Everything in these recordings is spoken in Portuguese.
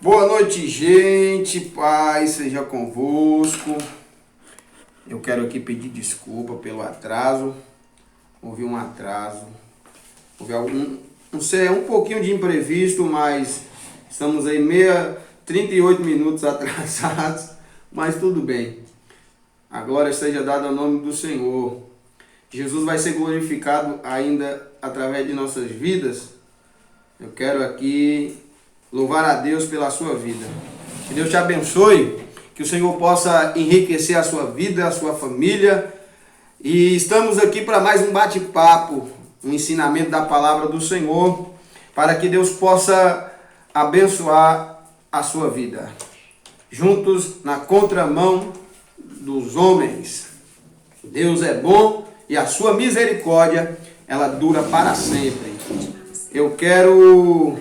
Boa noite, gente. Paz seja convosco. Eu quero aqui pedir desculpa pelo atraso. Houve um atraso. Houve não sei, um pouquinho de imprevisto, mas estamos aí 38 minutos atrasados. Mas tudo bem. A glória seja dada ao nome do Senhor. Jesus vai ser glorificado ainda através de nossas vidas. Eu quero aqui louvar a Deus pela sua vida. Que Deus te abençoe, que o Senhor possa enriquecer a sua vida, a sua família. E estamos aqui para mais um bate-papo, um ensinamento da palavra do Senhor, para que Deus possa abençoar a sua vida. Juntos na contramão dos homens. Deus é bom e a sua misericórdia, ela dura para sempre. Eu quero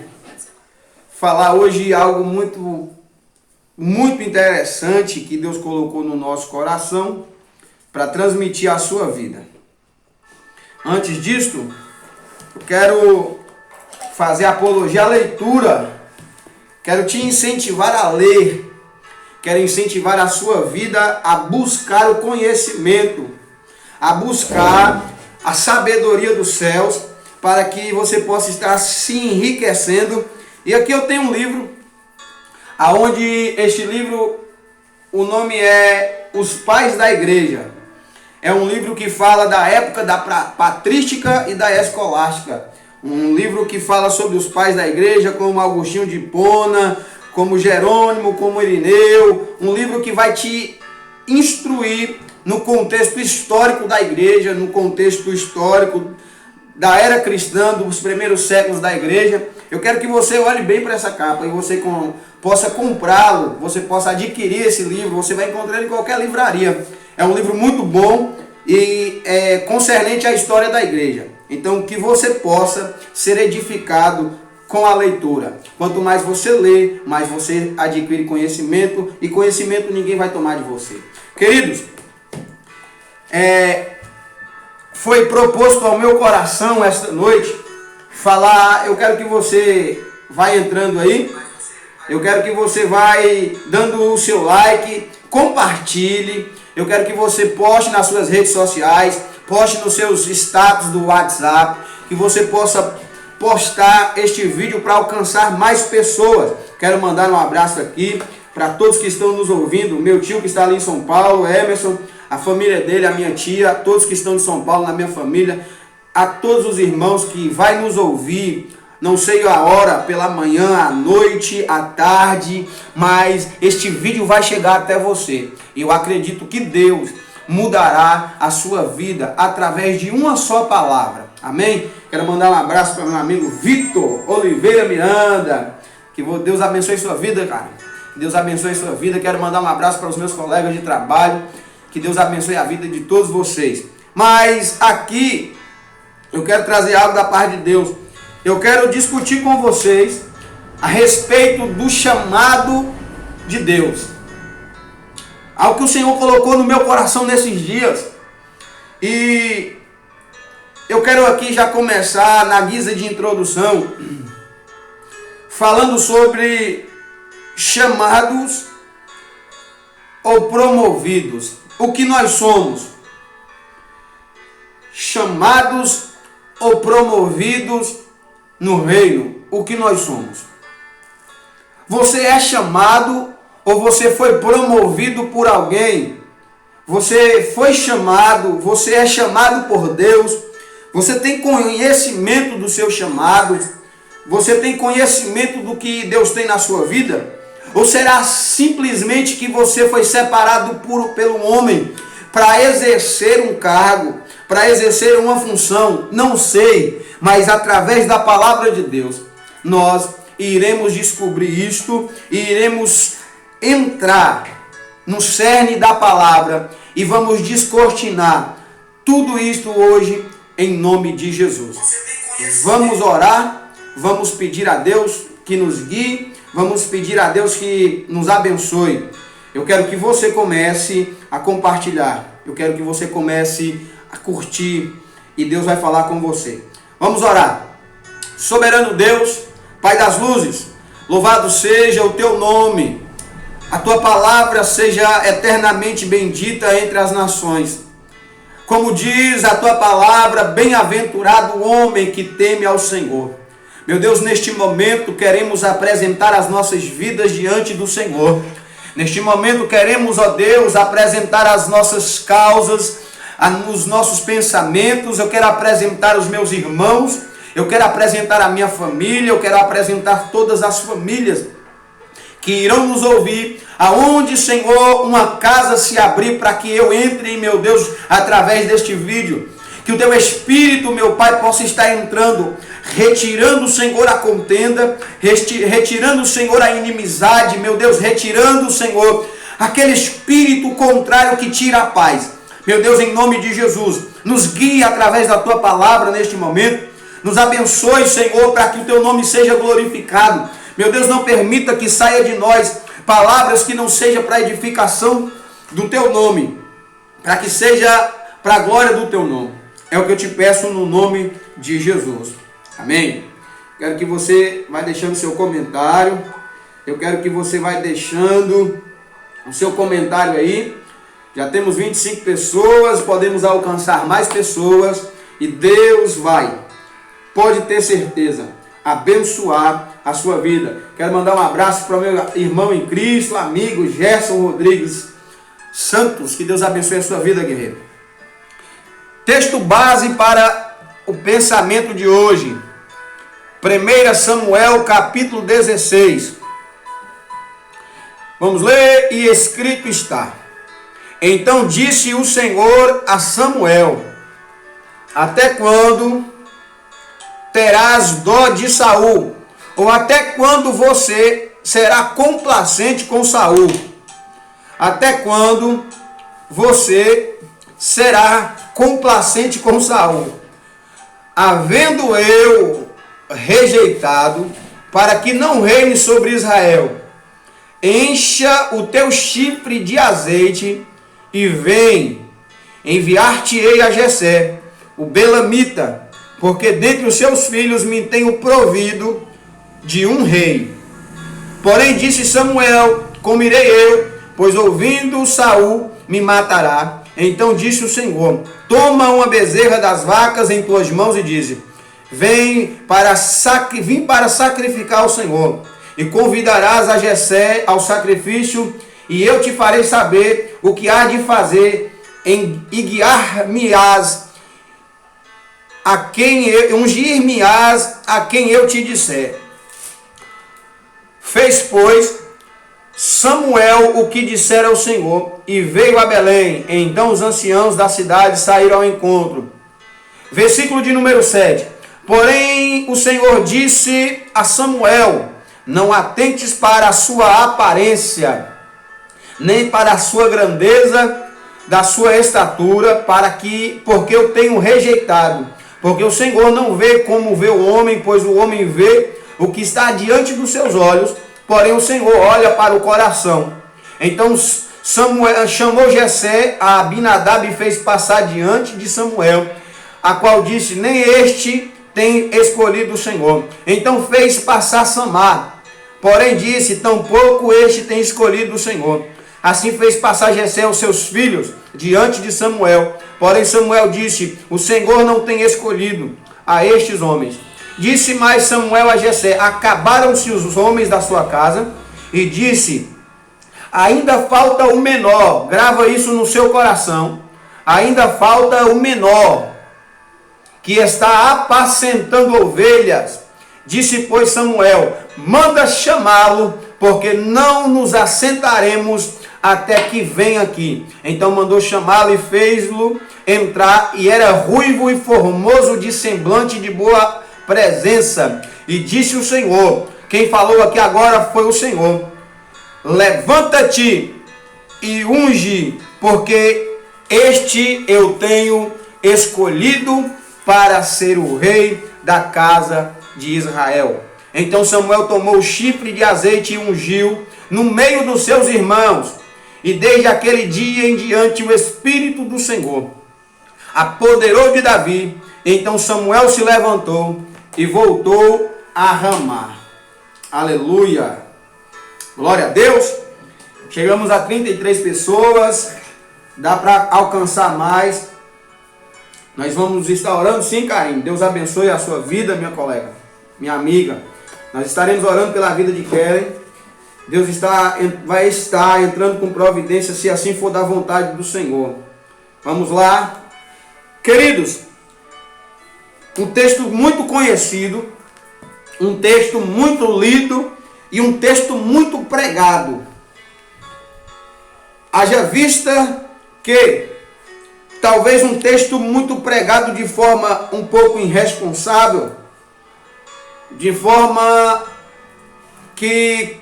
falar hoje algo muito interessante que Deus colocou no nosso coração para transmitir à sua vida. Antes disto, eu quero fazer apologia à leitura. Quero te incentivar a ler. Quero incentivar a sua vida a buscar o conhecimento, a buscar a sabedoria dos céus, para que você possa estar se enriquecendo. E aqui eu tenho um livro, aonde este livro, o nome é Os Pais da Igreja. É um livro que fala da época da patrística e da escolástica. Um livro que fala sobre os pais da igreja, como Agostinho de Hipona, como Jerônimo, como Irineu. Um livro que vai te instruir no contexto histórico da igreja, no contexto histórico da era cristã, dos primeiros séculos da igreja. Eu quero que você olhe bem para essa capa e você possa comprá-lo, você possa adquirir esse livro. Você vai encontrar ele em qualquer livraria. É um livro muito bom e é concernente à história da igreja. Então, que você possa ser edificado com a leitura. Quanto mais você lê, mais você adquire conhecimento, e conhecimento ninguém vai tomar de você. Queridos, foi proposto ao meu coração esta noite falar. Eu quero que você vá entrando aí, eu quero que você vai dando o seu like, compartilhe, eu quero que você poste nas suas redes sociais, poste nos seus status do WhatsApp, que você possa postar este vídeo para alcançar mais pessoas. Quero mandar um abraço aqui para todos que estão nos ouvindo, meu tio que está ali em São Paulo, Emerson, a família dele, a minha tia, a todos que estão de São Paulo, na minha família, a todos os irmãos que vai nos ouvir, não sei a hora, pela manhã, à noite, à tarde, mas este vídeo vai chegar até você. Eu acredito que Deus mudará a sua vida através de uma só palavra. Amém? Quero mandar um abraço para meu amigo Vitor Oliveira Miranda. Que Deus abençoe sua vida, cara. Que Deus abençoe sua vida. Quero mandar um abraço para os meus colegas de trabalho. Que Deus abençoe a vida de todos vocês. Mas aqui eu quero trazer algo da parte de Deus. Eu quero discutir com vocês a respeito do chamado de Deus. Algo que o Senhor colocou no meu coração nesses dias. E eu quero aqui já começar na guisa de introdução, falando sobre chamados ou promovidos. O que nós somos? Chamados ou promovidos no reino. O que nós somos? Você é chamado ou você foi promovido por alguém? Você foi chamado, você é chamado por Deus. Você tem conhecimento do seu chamado? Você tem conhecimento do que Deus tem na sua vida? Ou será simplesmente que você foi separado pelo homem para exercer um cargo, para exercer uma função? Não sei, mas através da palavra de Deus, nós iremos descobrir isto e iremos entrar no cerne da palavra e vamos descortinar tudo isto hoje em nome de Jesus. Vamos orar, vamos pedir a Deus que nos guie, vamos pedir a Deus que nos abençoe. Eu quero que você comece a compartilhar, eu quero que você comece a curtir e Deus vai falar com você. Vamos orar. Soberano Deus, Pai das luzes, Louvado seja o teu nome. A tua palavra seja eternamente bendita entre as nações. Como diz a tua palavra, bem-aventurado o homem que teme ao Senhor. Meu Deus, neste momento queremos apresentar as nossas vidas diante do Senhor. Neste momento queremos, ó Deus, apresentar as nossas causas, os nossos pensamentos. Eu quero apresentar os meus irmãos, eu quero apresentar a minha família, eu quero apresentar todas as famílias que irão nos ouvir, aonde, Senhor, uma casa se abrir para que eu entre, meu Deus, através deste vídeo. Que o teu Espírito, meu Pai, possa estar entrando, retirando, Senhor, a contenda, retirando, Senhor, a inimizade, meu Deus, retirando, Senhor, aquele espírito contrário que tira a paz. Meu Deus, em nome de Jesus, nos guie através da tua palavra neste momento, nos abençoe, Senhor, para que o teu nome seja glorificado. Meu Deus, não permita que saia de nós palavras que não sejam para edificação do teu nome, para que seja para a glória do teu nome. É o que eu te peço no nome de Jesus. Amém? Quero que você vai deixando seu comentário. Eu quero que você vai deixando o seu comentário aí. Já temos 25 pessoas, podemos alcançar mais pessoas. E Deus vai, pode ter certeza, abençoar a sua vida. Quero mandar um abraço para o meu irmão em Cristo, amigo Gerson Rodrigues Santos. Que Deus abençoe a sua vida, guerreiro. Texto base para o pensamento de hoje. 1 Samuel capítulo 16. Vamos ler, e escrito está: Então disse o Senhor a Samuel: Até quando terás dó de Saul? Ou até quando você será complacente com Saul? Até quando você será complacente com Saul? Havendo eu rejeitado, para que não reine sobre Israel, encha o teu chifre de azeite e vem, enviar-te-ei a Jessé, o belamita, porque dentre os seus filhos me tenho provido de um rei. Porém disse Samuel: Como irei eu, pois ouvindo Saul me matará. Então disse o Senhor: Toma uma bezerra das vacas em tuas mãos e dize: Vim para sacrificar ao Senhor. E convidarás a Jessé ao sacrifício, e eu te farei saber o que há de fazer, e guiar-me-ás a quem ungir-me-ás a quem eu te disser. Fez, pois, Samuel o que dissera ao Senhor, e veio a Belém. Então os anciãos da cidade saíram ao encontro. Versículo de número 7. Porém o Senhor disse a Samuel: Não atentes para a sua aparência, nem para a sua grandeza da sua estatura, porque eu tenho rejeitado. Porque o Senhor não vê como vê o homem, pois o homem vê o que está diante dos seus olhos, porém o Senhor olha para o coração. Então Samuel chamou Jessé a Abinadab e fez passar diante de Samuel, a qual disse: Nem este tem escolhido o Senhor. Então fez passar Samar, porém disse: Tampouco este tem escolhido o Senhor. Assim fez passar Jessé os seus filhos diante de Samuel. Porém Samuel disse: O Senhor não tem escolhido a estes homens. Disse mais Samuel a Jessé: Acabaram-se os homens da sua casa. E disse: Ainda falta o menor. Grava isso no seu coração. Ainda falta o menor, que está apacentando ovelhas. Disse, pois, Samuel: Manda chamá-lo, porque não nos assentaremos até que venha aqui. Então mandou chamá-lo e fez-lo entrar, e era ruivo e formoso de semblante, de boa presença. E disse o Senhor, quem falou aqui agora foi o Senhor: Levanta-te e unge, porque este eu tenho escolhido para ser o rei da casa de Israel. Então Samuel tomou o chifre de azeite e ungiu no meio dos seus irmãos. E desde aquele dia em diante o Espírito do Senhor apoderou de Davi. Então Samuel se levantou e voltou a Ramá. Aleluia. Glória a Deus. Chegamos a 33 pessoas. Dá para alcançar mais. Nós vamos estar orando sim, Karine. Deus abençoe a sua vida, minha colega, minha amiga. Nós estaremos orando pela vida de Kellen. Deus vai estar entrando com providência, se assim for da vontade do Senhor. Vamos lá. Queridos, um texto muito conhecido, um texto muito lido e um texto muito pregado. Haja vista que talvez um texto muito pregado de forma um pouco irresponsável, de forma que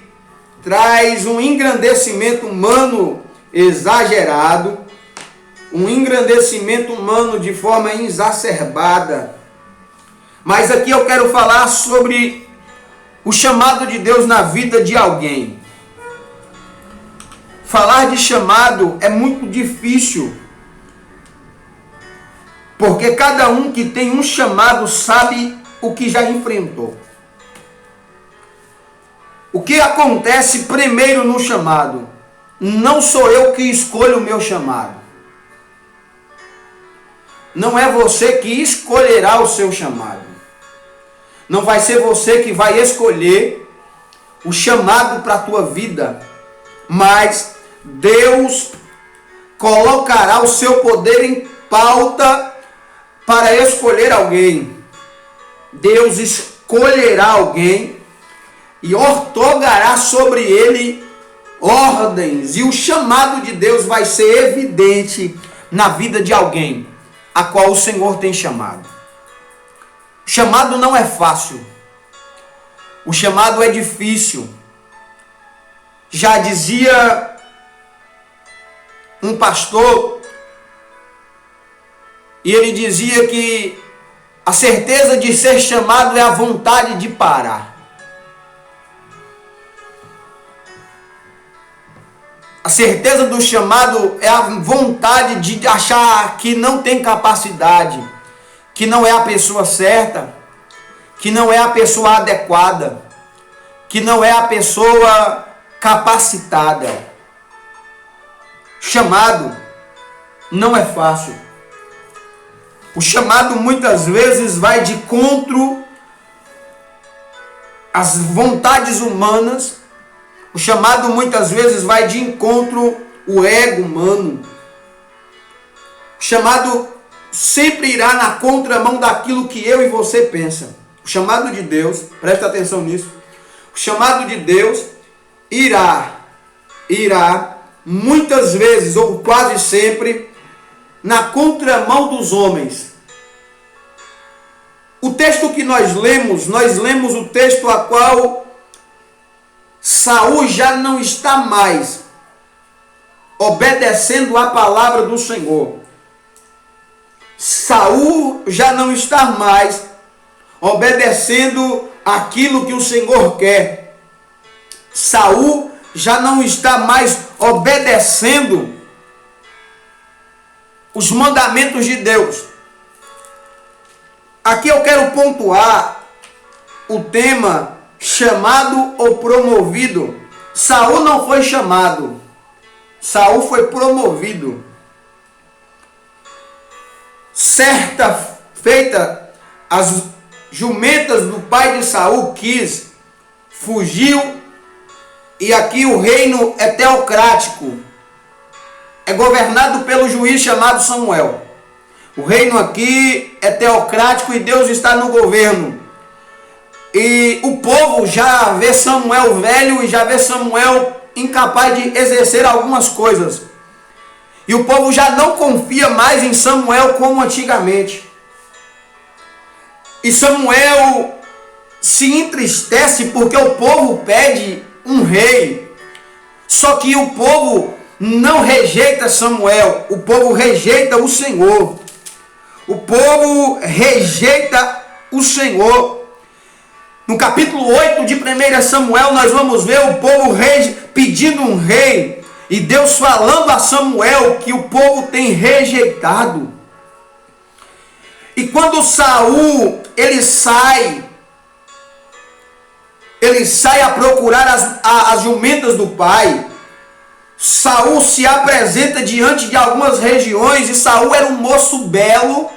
traz um engrandecimento humano exagerado, um engrandecimento humano de forma exacerbada. Mas aqui eu quero falar sobre o chamado de Deus na vida de alguém. Falar de chamado é muito difícil, porque cada um que tem um chamado sabe o que já enfrentou. O que acontece primeiro no chamado? Não sou eu que escolho o meu chamado. Não é você que escolherá o seu chamado. Não vai ser você que vai escolher o chamado para a tua vida, mas Deus colocará o seu poder em pauta para escolher alguém. Deus escolherá alguém e ortogará sobre ele ordens. E o chamado de Deus vai ser evidente na vida de alguém a qual o Senhor tem chamado. O chamado não é fácil. O chamado é difícil. Já dizia um pastor, e ele dizia que a certeza de ser chamado é a vontade de parar. A certeza do chamado é a vontade de achar que não tem capacidade, que não é a pessoa certa, que não é a pessoa adequada, que não é a pessoa capacitada. Chamado não é fácil. O chamado muitas vezes vai de encontro às vontades humanas. O chamado muitas vezes vai de encontro ao ego humano. O chamado sempre irá na contramão daquilo que eu e você pensa. O chamado de Deus, presta atenção nisso. O chamado de Deus irá muitas vezes ou quase sempre na contramão dos homens. O texto que nós lemos o texto a qual Saul já não está mais obedecendo a palavra do Senhor. Saul já não está mais obedecendo aquilo que o Senhor quer. Saul já não está mais obedecendo os mandamentos de Deus. Aqui eu quero pontuar o tema chamado ou promovido. Saul não foi chamado, Saul foi promovido. Certa feita, as jumentas do pai de Saul fugiu, e aqui o reino é teocrático, é governado pelo juiz chamado Samuel. O reino aqui é teocrático e Deus está no governo. E o povo já vê Samuel velho e já vê Samuel incapaz de exercer algumas coisas. E o povo já não confia mais em Samuel como antigamente. E Samuel se entristece porque o povo pede um rei. Só que o povo não rejeita Samuel, o povo rejeita o Senhor. O povo rejeita o Senhor. No capítulo 8 de 1 Samuel, nós vamos ver o povo pedindo um rei. E Deus falando a Samuel que o povo tem rejeitado. E quando Saul, ele sai ele sai a procurar as jumentas do pai. Saul se apresenta diante de algumas regiões, e Saul era um moço belo,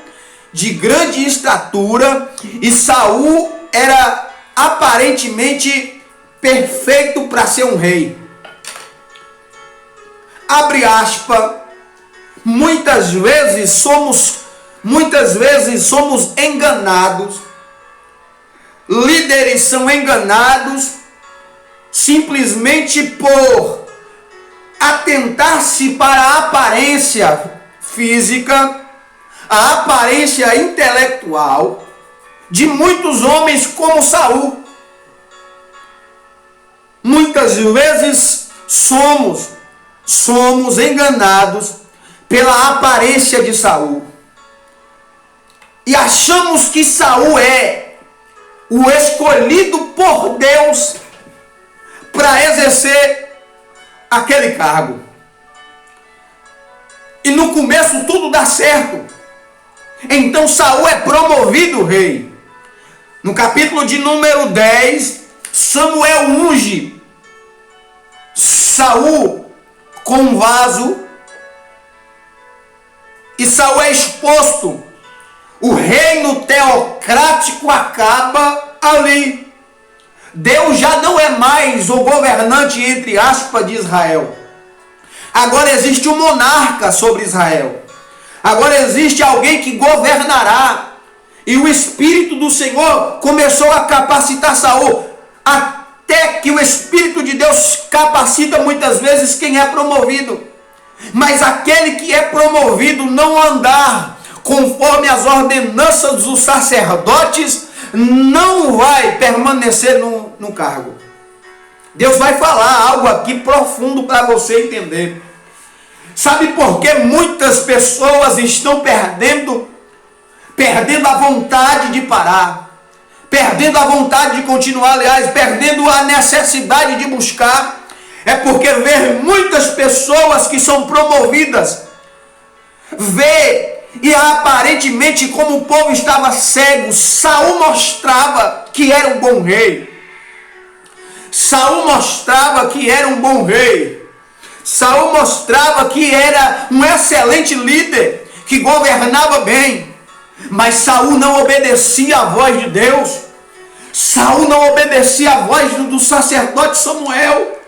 de grande estatura, e Saul era aparentemente perfeito para ser um rei. Abre aspas. Muitas vezes somos enganados. Líderes são enganados simplesmente por atentar-se para a aparência física, a aparência intelectual de muitos homens como Saul. Muitas vezes somos enganados pela aparência de Saul e achamos que Saul é o escolhido por Deus para exercer aquele cargo. E no começo tudo dá certo. Então Saul é promovido rei. No capítulo de número 10, Samuel unge Saul com um vaso, e Saul é exposto. O reino teocrático acaba ali. Deus já não é mais o governante, entre aspas, de Israel. Agora existe um monarca sobre Israel. Agora existe alguém que governará. E o Espírito do Senhor começou a capacitar Saul. Até que o Espírito de Deus capacita muitas vezes quem é promovido. Mas aquele que é promovido não andar conforme as ordenanças dos sacerdotes, não vai permanecer no cargo. Deus vai falar algo aqui profundo para você entender. Sabe por que muitas pessoas estão perdendo a vontade de parar, perdendo a vontade de continuar, aliás, perdendo a necessidade de buscar? É porque vê muitas pessoas que são promovidas, e aparentemente, como o povo estava cego, Saul mostrava que era um bom rei. Saul mostrava que era um bom rei. Saul mostrava que era um excelente líder, que governava bem. Mas Saul não obedecia à voz de Deus. Saul não obedecia à voz do sacerdote Samuel.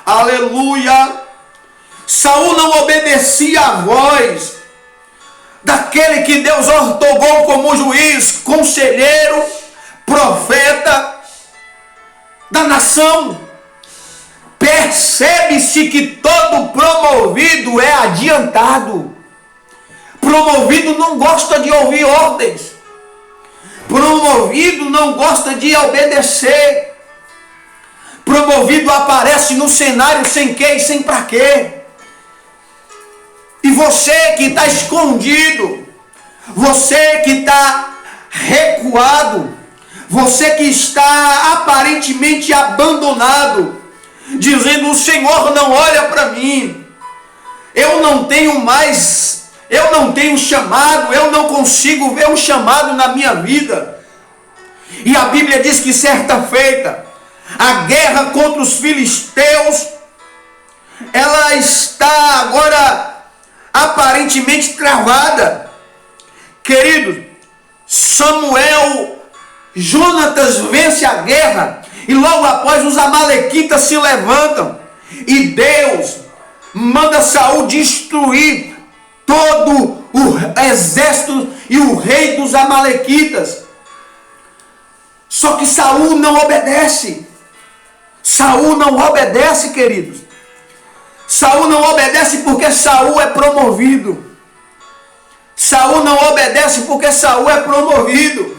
Aleluia! Saul não obedecia à voz daquele que Deus ortogou como juiz, conselheiro, profeta da nação. Percebe-se que todo promovido é adiantado. Promovido não gosta de ouvir ordens. Promovido não gosta de obedecer. Promovido aparece no cenário sem quê e sem para quê. E você que está escondido, você que está recuado, você que está aparentemente abandonado, dizendo: o Senhor não olha para mim, eu não tenho chamado, eu não consigo ver um chamado na minha vida. E a Bíblia diz que certa feita, a guerra contra os filisteus, ela está agora aparentemente travada. Querido, Jonatas vence a guerra, e logo após os amalequitas se levantam, e Deus manda Saul destruir todo o exército e o rei dos amalequitas. Só que Saul não obedece. Saul não obedece, queridos. Saul não obedece porque Saul é promovido. Saul não obedece porque Saul é promovido.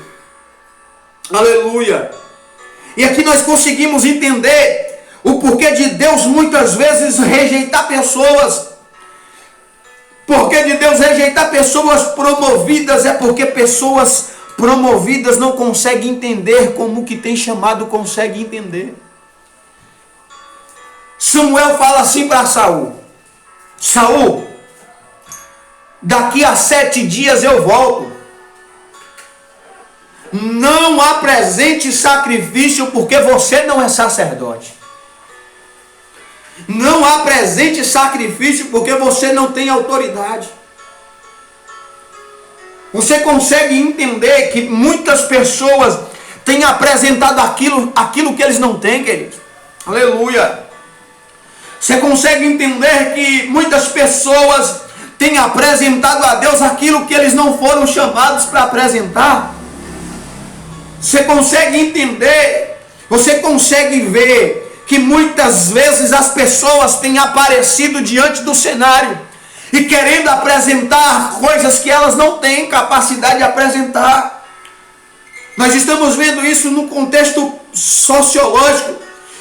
Aleluia. E aqui nós conseguimos entender o porquê de Deus muitas vezes rejeitar pessoas. Porquê de Deus rejeitar pessoas promovidas é porque pessoas promovidas não conseguem entender como o que tem chamado consegue entender. Samuel fala assim para Saul: Saul, daqui a 7 dias eu volto. Não apresente sacrifício porque você não é sacerdote. Não apresente sacrifício porque você não tem autoridade. Você consegue entender que muitas pessoas têm apresentado aquilo que eles não têm, queridos? Aleluia! Você consegue entender que muitas pessoas têm apresentado a Deus aquilo que eles não foram chamados para apresentar? Você consegue entender, você consegue ver que muitas vezes as pessoas têm aparecido diante do cenário e querendo apresentar coisas que elas não têm capacidade de apresentar. Nós estamos vendo isso no contexto sociológico,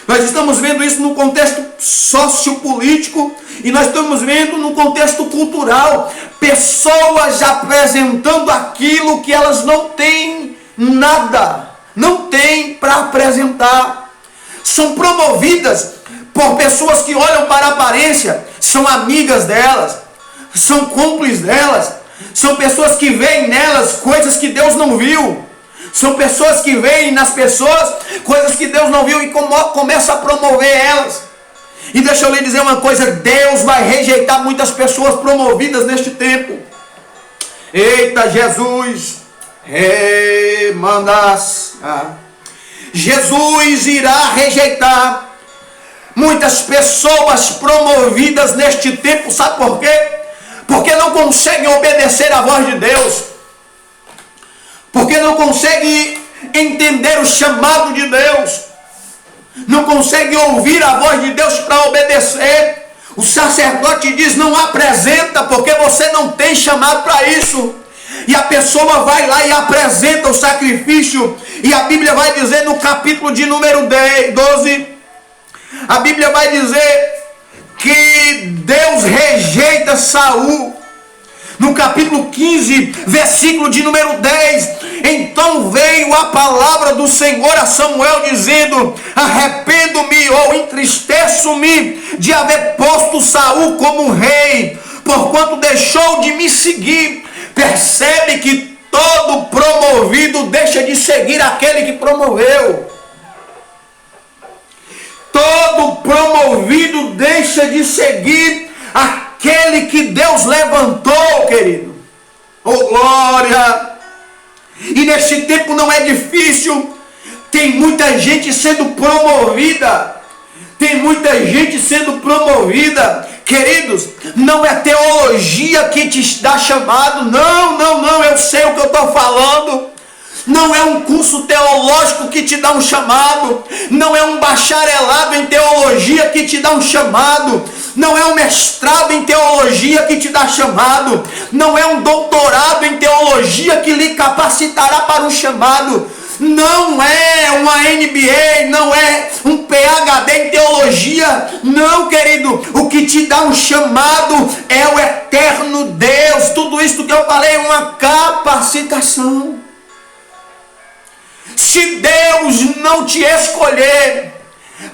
nós estamos vendo isso no contexto sociopolítico e nós estamos vendo no contexto cultural. Pessoas apresentando aquilo que elas não têm nada, não têm para apresentar. São promovidas por pessoas que olham para a aparência, são amigas delas, são cúmplices delas, são pessoas que veem nelas coisas que Deus não viu. São pessoas que veem nas pessoas coisas que Deus não viu e começa a promover elas. E deixa eu lhe dizer uma coisa, Deus vai rejeitar muitas pessoas promovidas neste tempo. Eita Jesus, Jesus irá rejeitar muitas pessoas promovidas neste tempo. Sabe por quê? Porque não conseguem obedecer à voz de Deus, porque não conseguem entender o chamado de Deus, não conseguem ouvir a voz de Deus para obedecer. O sacerdote diz: não apresenta, porque você não tem chamado para isso. E a pessoa vai lá e apresenta o sacrifício, e a Bíblia vai dizer no capítulo de número 12, a Bíblia vai dizer que Deus rejeita Saul. No capítulo 15, versículo de número 10, então veio a palavra do Senhor a Samuel dizendo: arrependo-me ou entristeço-me de haver posto Saul como rei, porquanto deixou de me seguir. Percebe que todo promovido deixa de seguir aquele que promoveu. Todo promovido deixa de seguir aquele que Deus levantou, querido. Oh, glória! E neste tempo não é difícil. Tem muita gente sendo promovida. Tem muita gente sendo promovida. Queridos, não é teologia que te dá chamado. Não, eu sei o que eu estou falando. Não é um curso teológico que te dá um chamado. Não é um bacharelado em teologia que te dá um chamado. Não é um mestrado em teologia que te dá chamado. Não é um doutorado em teologia que lhe capacitará para um chamado. Não é uma MBA, não é um PhD em teologia. Não, querido, o que te dá um chamado é o eterno Deus. Tudo isso que eu falei é uma capacitação. Se Deus não te escolher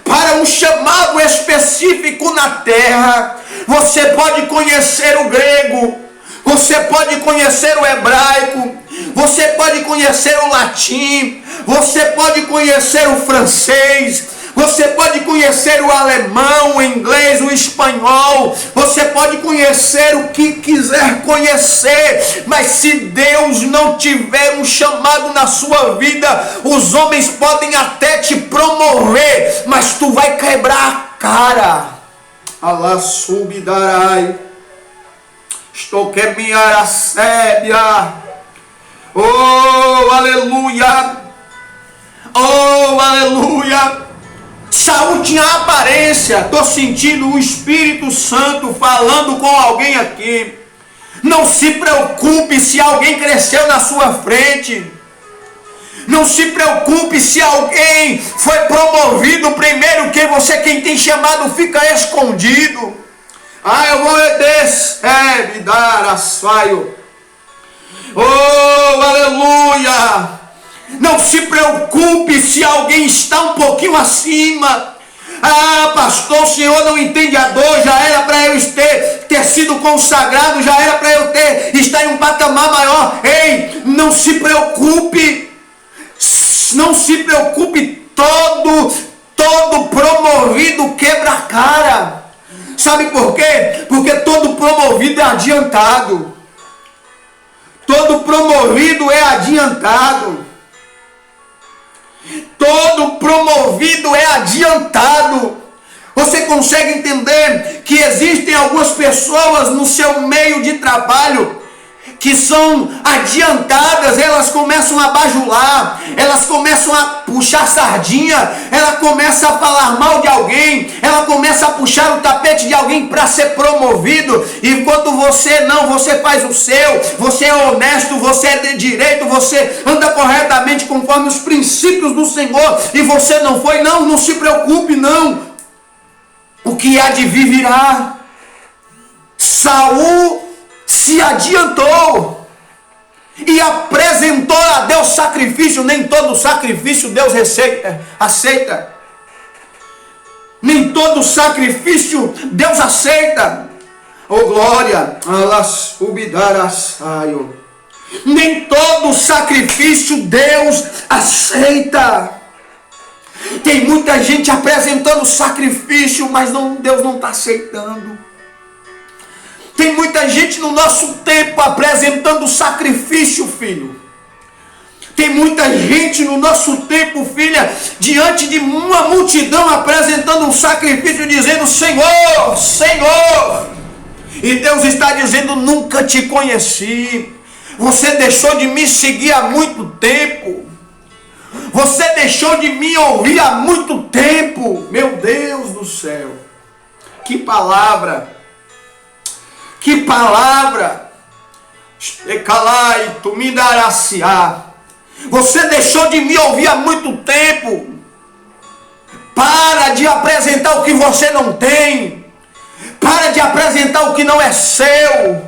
para um chamado específico na terra, você pode conhecer o grego, você pode conhecer o hebraico, você pode conhecer o latim, você pode conhecer o francês, você pode conhecer o alemão, o inglês, o espanhol, você pode conhecer o que quiser conhecer, mas se Deus não tiver um chamado na sua vida, os homens podem até te promover, mas tu vai quebrar a cara. Allah subidarai, estou que me aracébia. Oh, aleluia! Oh, aleluia! Saul tinha aparência. Estou sentindo o Espírito Santo falando com alguém aqui. Não se preocupe se alguém cresceu na sua frente. Não se preocupe se alguém foi promovido primeiro que você. Quem tem chamado fica escondido. Eu vou descer, me dar asfaio. Oh, aleluia! Não se preocupe se alguém está um pouquinho acima. Pastor, o senhor não entende a dor. Já era para eu ter sido consagrado. Já era para eu estar em um patamar maior. Ei, não se preocupe. Não se preocupe, todo promovido quebra a cara. Sabe por quê? Porque todo promovido é adiantado. Todo promovido é adiantado. Todo promovido é adiantado. Você consegue entender que existem algumas pessoas no seu meio de trabalho que são adiantadas, elas começam a bajular, elas começam a puxar sardinha, ela começa a falar mal de alguém, ela começa a puxar o tapete de alguém para ser promovido, enquanto você não, você faz o seu, você é honesto, você é de direito, você anda corretamente conforme os princípios do Senhor, e você não foi, não se preocupe, não. O que há de vir virá. Saul se adiantou e apresentou a Deus sacrifício. Nem todo sacrifício Deus aceita. Nem todo sacrifício Deus aceita. Oh glória, nem todo sacrifício Deus aceita. Tem muita gente apresentando sacrifício, mas Deus não está aceitando. Tem muita gente no nosso tempo apresentando sacrifício, filho. Tem muita gente no nosso tempo, filha, diante de uma multidão apresentando um sacrifício, dizendo: Senhor, Senhor. E Deus está dizendo: nunca te conheci. Você deixou de me seguir há muito tempo. Você deixou de me ouvir há muito tempo. Meu Deus do céu. Que palavra. Que palavra! Ecalai, tu me darás-se-á. Você deixou de me ouvir há muito tempo. Para de apresentar o que você não tem. Para de apresentar o que não é seu.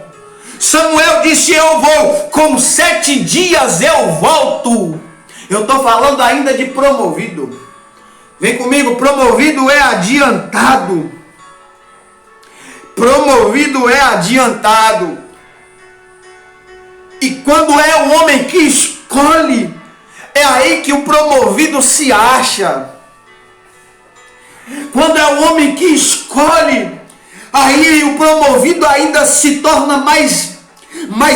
Samuel disse: eu vou, com 7 dias eu volto. Eu estou falando ainda de promovido. Vem comigo, promovido é adiantado. Promovido é adiantado. E quando é o homem que escolhe, é aí que o promovido se acha. Quando é o homem que escolhe, aí o promovido ainda se torna mais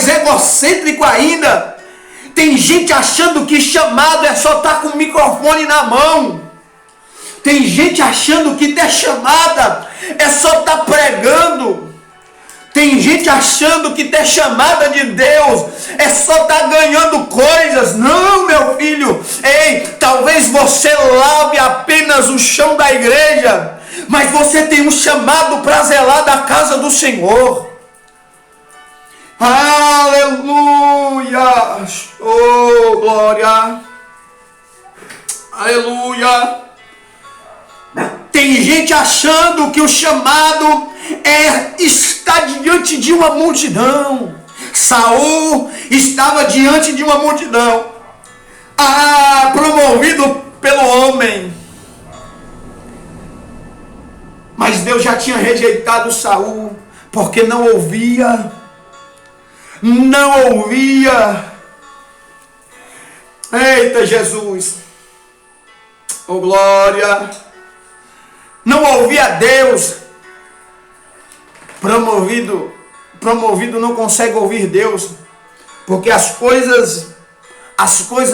egocêntrico ainda. Tem gente achando que chamado é só estar com o microfone na mão. Tem gente achando que ter chamada é só estar pregando. Tem gente achando que ter chamada de Deus é só estar ganhando coisas. Não, meu filho. Ei, talvez você lave apenas o chão da igreja, mas você tem um chamado para zelar da casa do Senhor. Aleluia. Oh, glória. Aleluia. Tem gente achando que o chamado é estar diante de uma multidão. Saul estava diante de uma multidão, promovido pelo homem. Mas Deus já tinha rejeitado Saul, porque não ouvia. Não ouvia. Eita Jesus. Oh glória. Não ouvia Deus. Promovido não consegue ouvir Deus, porque as coisas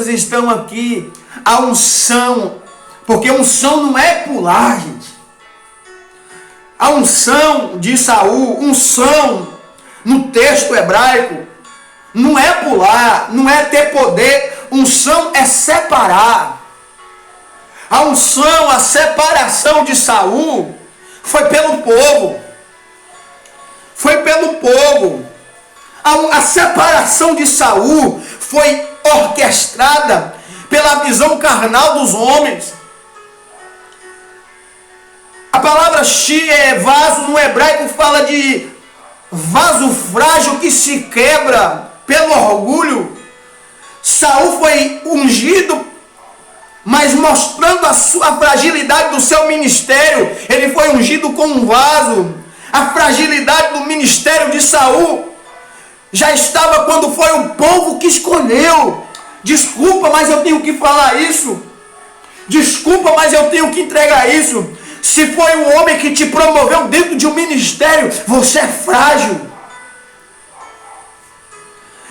estão aqui. A unção, porque unção não é pular, gente. A unção de Saul, unção no texto hebraico, não é pular, não é ter poder. Unção é separar. A unção, a separação de Saul foi pelo povo. Foi pelo povo. A separação de Saul foi orquestrada pela visão carnal dos homens. A palavra vaso no hebraico fala de vaso frágil que se quebra pelo orgulho. Saul foi ungido, mas mostrando a fragilidade do seu ministério. Ele foi ungido com um vaso. A fragilidade do ministério de Saul já estava quando foi o povo que escolheu. Desculpa, mas eu tenho que falar isso. Desculpa, mas eu tenho que entregar isso. Se foi um homem que te promoveu dentro de um ministério, você é frágil.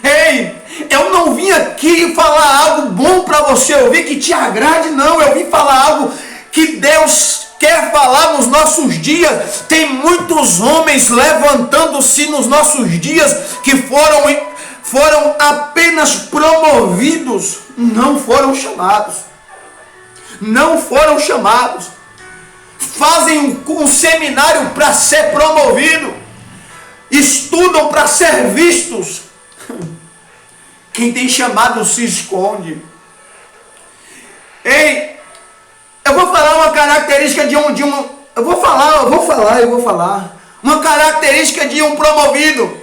Ei, eu não vim aqui falar algo bom para você ouvir que te agrade, não. Eu vim falar algo que Deus quer falar nos nossos dias. Tem muitos homens levantando-se nos nossos dias que foram apenas promovidos, não foram chamados. Não foram chamados. Fazem um seminário para ser promovido. Estudam para ser vistos. Quem tem chamado se esconde. Ei, eu vou falar uma característica eu vou falar. Uma característica de um promovido.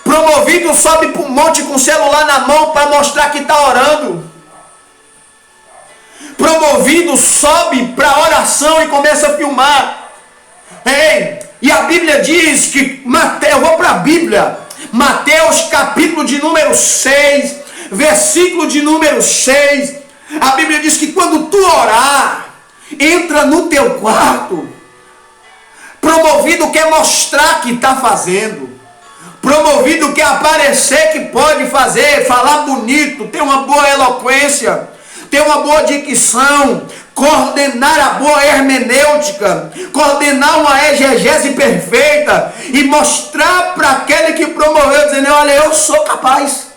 Promovido sobe para um monte com o celular na mão para mostrar que está orando. Promovido sobe para a oração e começa a filmar. Ei, e a Bíblia diz que, eu vou para a Bíblia, Mateus capítulo de número 6, versículo de número 6, a Bíblia diz que quando tu orar, entra no teu quarto. Promovido quer mostrar que está fazendo. Promovido quer aparecer que pode fazer, falar bonito, ter uma boa eloquência, ter uma boa dicção, coordenar a boa hermenêutica, coordenar uma exegese perfeita e mostrar para aquele que promoveu, dizendo: olha, eu sou capaz.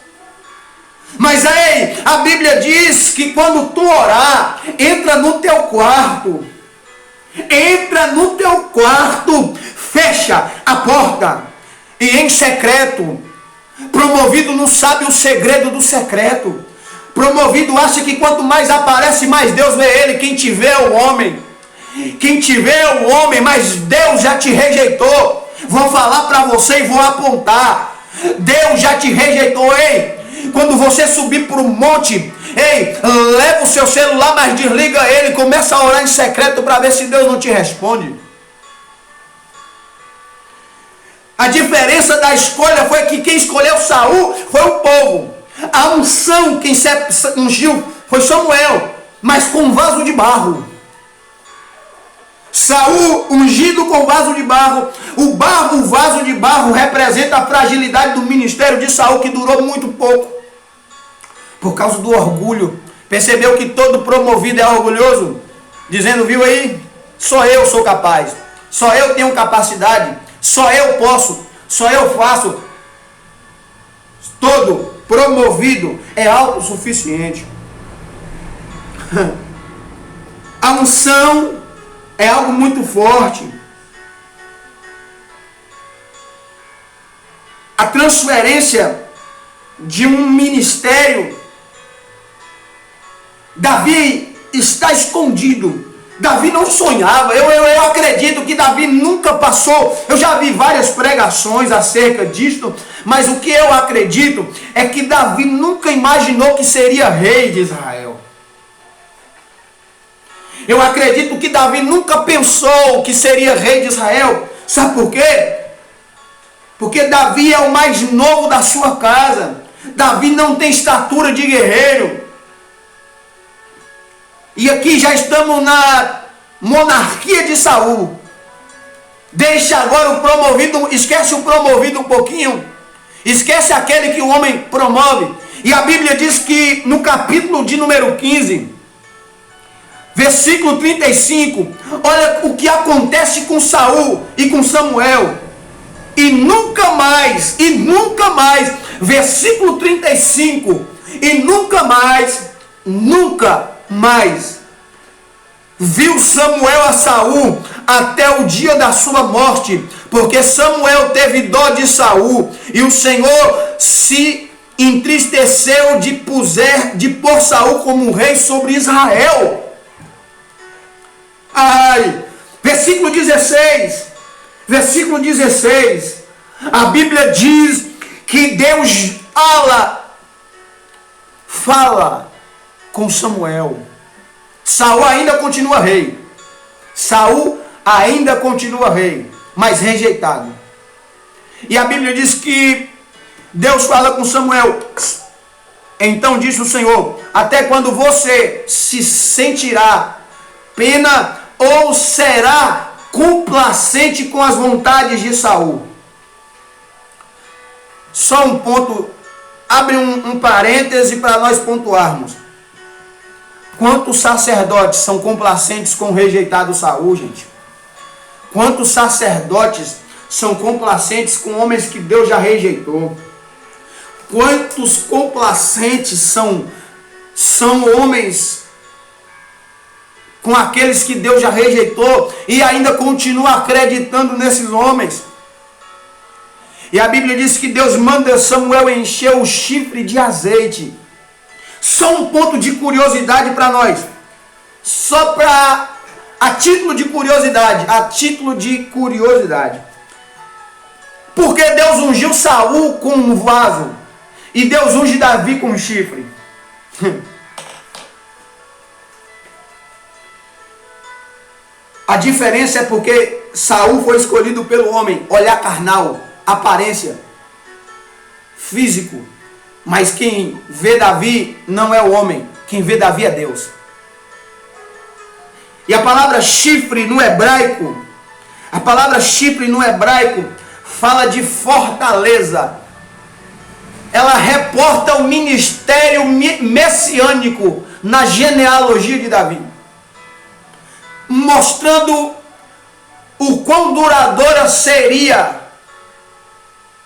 Mas aí, a Bíblia diz que quando tu orar, entra no teu quarto. Entra no teu quarto, fecha a porta e em secreto. Promovido não sabe o segredo do secreto. Promovido acha que quanto mais aparece, mais Deus vê ele. Quem te vê é o homem. Quem te vê é o homem, mas Deus já te rejeitou. Vou falar para você e vou apontar. Deus já te rejeitou, ei. Quando você subir para o monte, ei, leva o seu celular, mas desliga ele, começa a orar em secreto para ver se Deus não te responde. A diferença da escolha foi que quem escolheu Saul foi o povo. A unção, quem ungiu foi Samuel, mas com vaso de barro. Saul ungido com vaso de barro. O vaso de barro representa a fragilidade do ministério de Saul, que durou muito pouco. Por causa do orgulho. Percebeu que todo promovido é orgulhoso? Dizendo: viu aí? Só eu sou capaz. Só eu tenho capacidade. Só eu posso. Só eu faço. Todo promovido é autossuficiente. A unção é algo muito forte. A transferência de um ministério. Davi está escondido. Davi não sonhava. Eu acredito que Davi nunca passou. Eu já vi várias pregações acerca disto, mas o que eu acredito é que Davi nunca imaginou que seria rei de Israel. Eu acredito que Davi nunca pensou que seria rei de Israel. Sabe por quê? Porque Davi é o mais novo da sua casa. Davi não tem estatura de guerreiro. E aqui já estamos na monarquia de Saul. Deixa agora o promovido, esquece o promovido um pouquinho. Esquece aquele que o homem promove. E a Bíblia diz que no capítulo de número 15, versículo 35, olha o que acontece com Saul e com Samuel. E nunca mais, versículo 35, e nunca mais viu Samuel a Saul até o dia da sua morte, porque Samuel teve dó de Saul, e o Senhor se entristeceu de pôr Saul como rei sobre Israel. Versículo 16, a Bíblia diz que Deus fala com Samuel. Saul ainda continua rei. Mas rejeitado. E a Bíblia diz que Deus fala com Samuel: Então disse o Senhor: até quando você se sentirá pena ou será complacente com as vontades de Saul? Só um ponto, abre um parêntese para nós pontuarmos. Quantos sacerdotes são complacentes com o rejeitado Saul, gente? Quantos sacerdotes são complacentes com homens que Deus já rejeitou? Quantos complacentes são homens com aqueles que Deus já rejeitou e ainda continua acreditando nesses homens? E a Bíblia diz que Deus manda Samuel encher o chifre de azeite. Só um ponto de curiosidade para nós. Só para a título de curiosidade. Porque Deus ungiu Saul com um vaso e Deus unge Davi com um chifre. A diferença é porque Saul foi escolhido pelo homem, olhar carnal, aparência, físico. Mas quem vê Davi não é o homem, quem vê Davi é Deus. E a palavra chifre no hebraico fala de fortaleza. Ela reporta o ministério messiânico na genealogia de Davi, mostrando o quão duradoura seria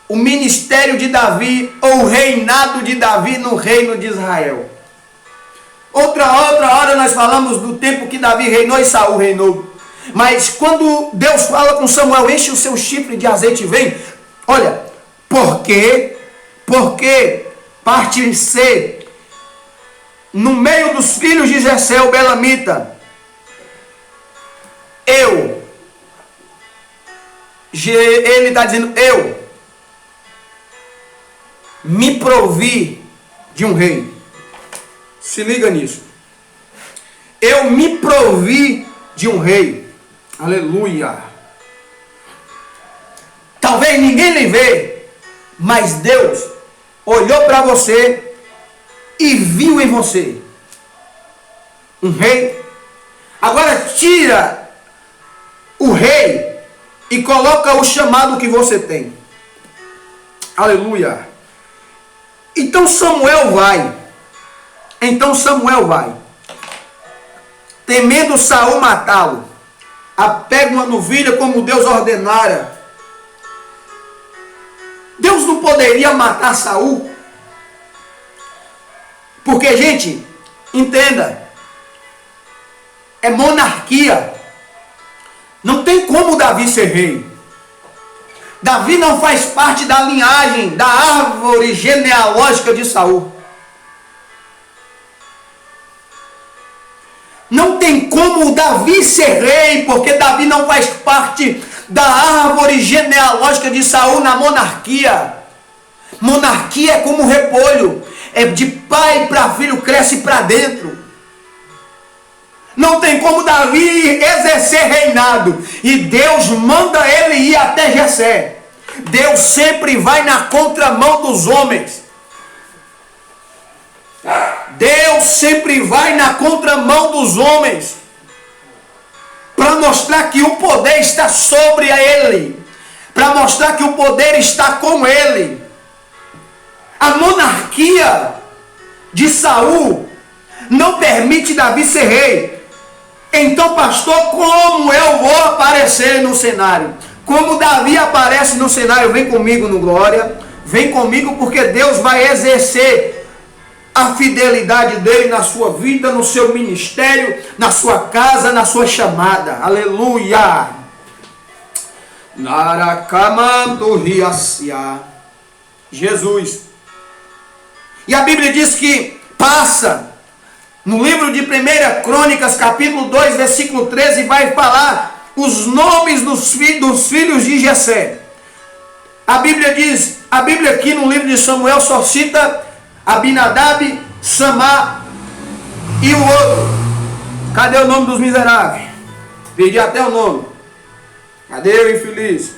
o ministério de Davi ou o reinado de Davi no reino de Israel. Outra hora nós falamos do tempo que Davi reinou e Saul reinou. Mas quando Deus fala com Samuel, enche o seu chifre de azeite e vem. Olha, porque parte C, no meio dos filhos de Jessé o Belamita, ele está dizendo, eu me provi de um rei. Se liga nisso. Eu me provi de um rei. Aleluia. Talvez ninguém lhe vê, mas Deus olhou para você e viu em você um rei. Agora tira o rei e coloca o chamado que você tem. Aleluia. Então Samuel vai. Temendo Saul matá-lo, apega uma novilha como Deus ordenara. Deus não poderia matar Saul? Porque, gente, entenda, é monarquia. Não tem como Davi ser rei. Davi não faz parte da linhagem, da árvore genealógica de Saul. Não tem como Davi ser rei, porque Davi não faz parte da árvore genealógica de Saul na monarquia. Monarquia é como repolho, é de pai para filho, cresce para dentro. Não tem como Davi exercer reinado. E Deus manda ele ir até Jessé. Deus sempre vai na contramão dos homens. Deus sempre vai na contramão dos homens. Para mostrar que o poder está sobre ele. Para mostrar que o poder está com ele. A monarquia de Saul não permite Davi ser rei. Então, pastor, como eu vou aparecer no cenário? Como Davi aparece no cenário? Vem comigo no glória. Vem comigo, porque Deus vai exercer a fidelidade dele na sua vida, no seu ministério, na sua casa, na sua chamada. Aleluia. Jesus. E a Bíblia diz que passa no livro de 1 Crônicas, capítulo 2, versículo 13, vai falar os nomes dos filhos de Jessé. A Bíblia aqui no livro de Samuel só cita Abinadab, Samá e o outro. Cadê o nome dos miseráveis? Perdi até o nome. Cadê o infeliz?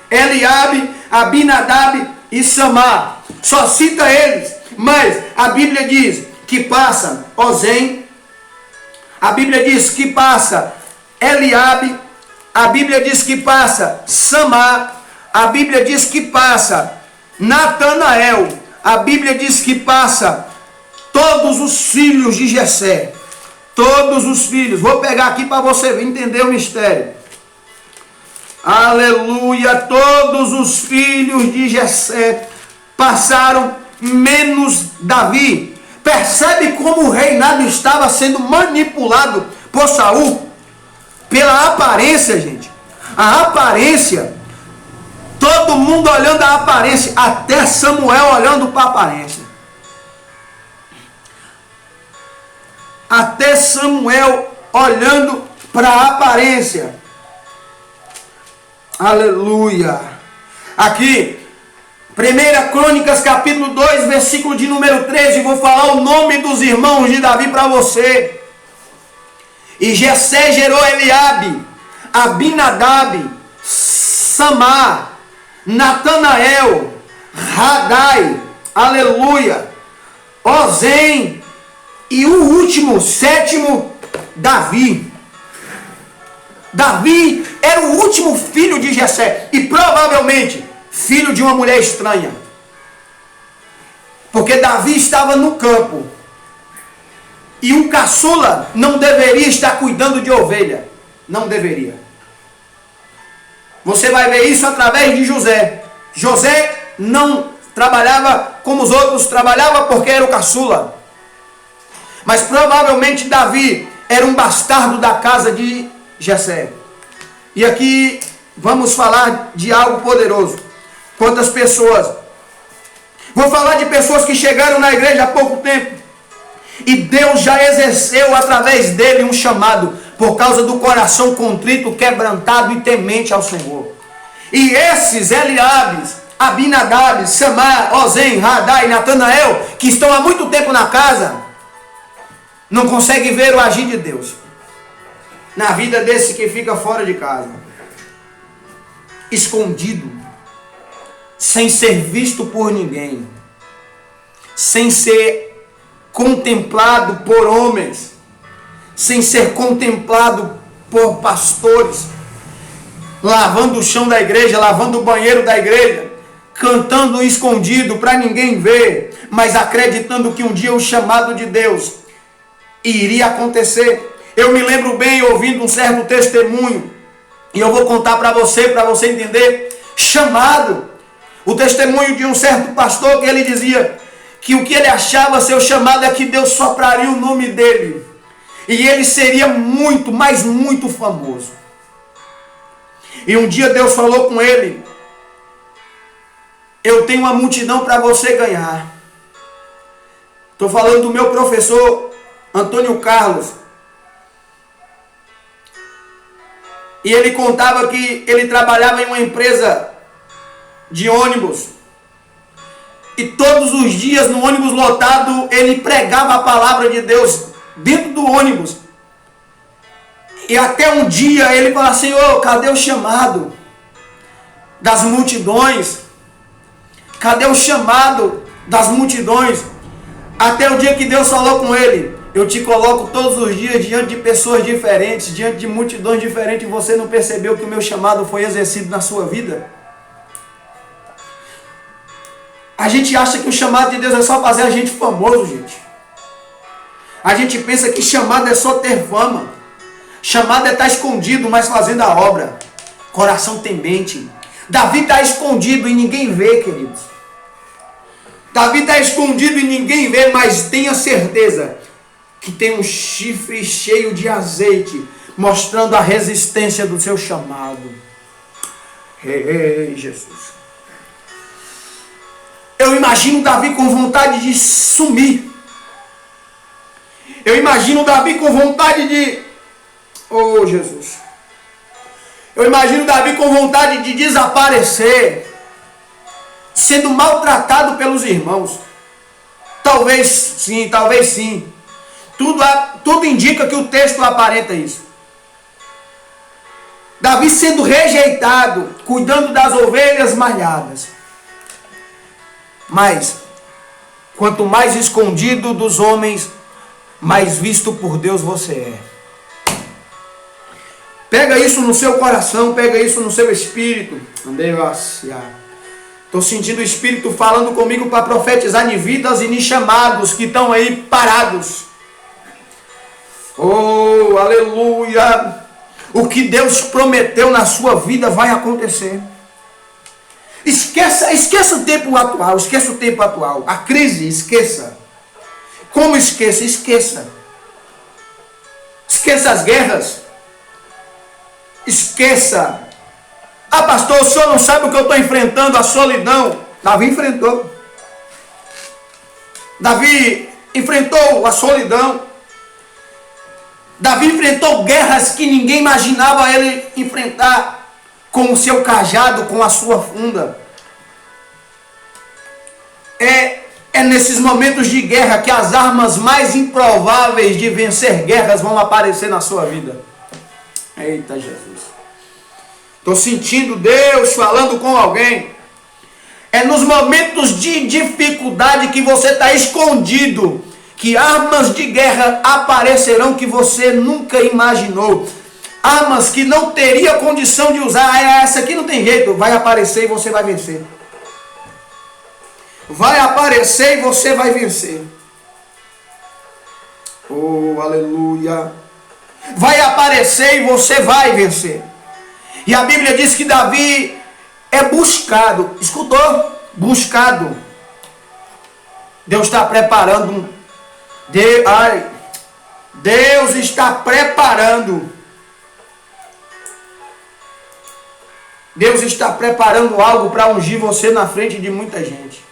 Eliabe, Abinadab e Samá. Só cita eles. Mas a Bíblia diz que passa Ozem, a Bíblia diz que passa Eliabe, a Bíblia diz que passa Samá, a Bíblia diz que passa Natanael, a Bíblia diz que passa todos os filhos de Jessé. Todos os filhos. Vou pegar aqui para você entender o mistério. Aleluia. Todos os filhos de Jessé passaram, menos Davi. Percebe como o reinado estava sendo manipulado por Saul? Pela aparência, gente. A aparência. Todo mundo olhando a aparência. Até Samuel olhando para a aparência. Até Samuel olhando para a aparência. Aleluia. Aqui, 1 Crônicas capítulo 2, versículo de número 13. Vou falar o nome dos irmãos de Davi para você. E Jessé gerou Eliabe, Abinadab, Samá, Natanael, Radai, aleluia, Ozem, e o último, sétimo, Davi. Davi era o último filho de Jessé e provavelmente filho de uma mulher estranha. Porque Davi estava no campo e um caçula não deveria estar cuidando de ovelha. Não deveria. Você vai ver isso através de José. José não trabalhava como os outros, trabalhava porque era o caçula. Mas provavelmente Davi era um bastardo da casa de Jessé. E aqui vamos falar de algo poderoso. Quantas pessoas? Vou falar de pessoas que chegaram na igreja há pouco tempo. E Deus já exerceu através dele um chamado. Por causa do coração contrito, quebrantado e temente ao Senhor. E esses Eliabes, Abinadab, Samá, Ozem, Radai e Natanael, que estão há muito tempo na casa, não consegue ver o agir de Deus na vida desse que fica fora de casa, escondido, sem ser visto por ninguém, sem ser contemplado por homens, sem ser contemplado por pastores, lavando o chão da igreja, lavando o banheiro da igreja, cantando escondido para ninguém ver, mas acreditando que um dia o chamado de Deus iria acontecer. Eu me lembro bem ouvindo um certo testemunho, e eu vou contar para você entender. Chamado, o testemunho de um certo pastor, que ele dizia que o que ele achava seu chamado é que Deus sopraria o nome dele e ele seria muito, mas muito famoso. E um dia Deus falou com ele: eu tenho uma multidão para você ganhar. Estou falando do meu professor Antônio Carlos. E ele contava que ele trabalhava em uma empresa de ônibus. E todos os dias no ônibus lotado ele pregava a palavra de Deus dentro do ônibus. E até um dia ele falava: Senhor, cadê o chamado das multidões? Cadê o chamado das multidões? Até o dia que Deus falou com ele: eu te coloco todos os dias diante de pessoas diferentes, diante de multidões diferentes, e você não percebeu que o meu chamado foi exercido na sua vida? A gente acha que o chamado de Deus é só fazer a gente famoso, gente. A gente pensa que chamado é só ter fama. Chamado é estar escondido, mas fazendo a obra. Coração temente. Davi está escondido e ninguém vê, queridos. Davi está escondido e ninguém vê, mas tenha certeza que tem um chifre cheio de azeite, mostrando a resistência do seu chamado. Ei, Jesus. Eu imagino Davi com vontade de sumir. Eu imagino Davi com vontade de... Oh, Jesus. Eu imagino Davi com vontade de desaparecer, sendo maltratado pelos irmãos. Talvez sim, talvez sim. Tudo indica que o texto aparenta isso. Davi sendo rejeitado, cuidando das ovelhas malhadas. Mas, Quanto mais escondido dos homens, mais visto por Deus você é. Pega isso no seu coração, pega isso no seu espírito. Estou sentindo o Espírito falando comigo para profetizar em vidas e em chamados que estão aí parados. Oh, aleluia! O que Deus prometeu na sua vida vai acontecer. Esqueça o tempo atual, esqueça o tempo atual. A crise, esqueça. Como esqueça? Esqueça. Esqueça as guerras. Esqueça. Ah, pastor, o senhor não sabe o que eu estou enfrentando, a solidão. Davi enfrentou. Davi enfrentou a solidão. Davi enfrentou guerras que ninguém imaginava ele enfrentar com o seu cajado, com a sua funda. É nesses momentos de guerra que as armas mais improváveis de vencer guerras vão aparecer na sua vida. Eita Jesus. Estou sentindo Deus falando com alguém. É nos momentos de dificuldade que você está escondido, que armas de guerra aparecerão que você nunca imaginou. Armas que não teria condição de usar. Essa aqui não tem jeito. Vai aparecer e você vai vencer. Vai aparecer e você vai vencer. Oh, aleluia. Vai aparecer e você vai vencer. E a Bíblia diz que Davi é buscado. Escutou? Buscado. Deus está preparando. Deus está preparando. Deus está preparando algo para ungir você na frente de muita gente.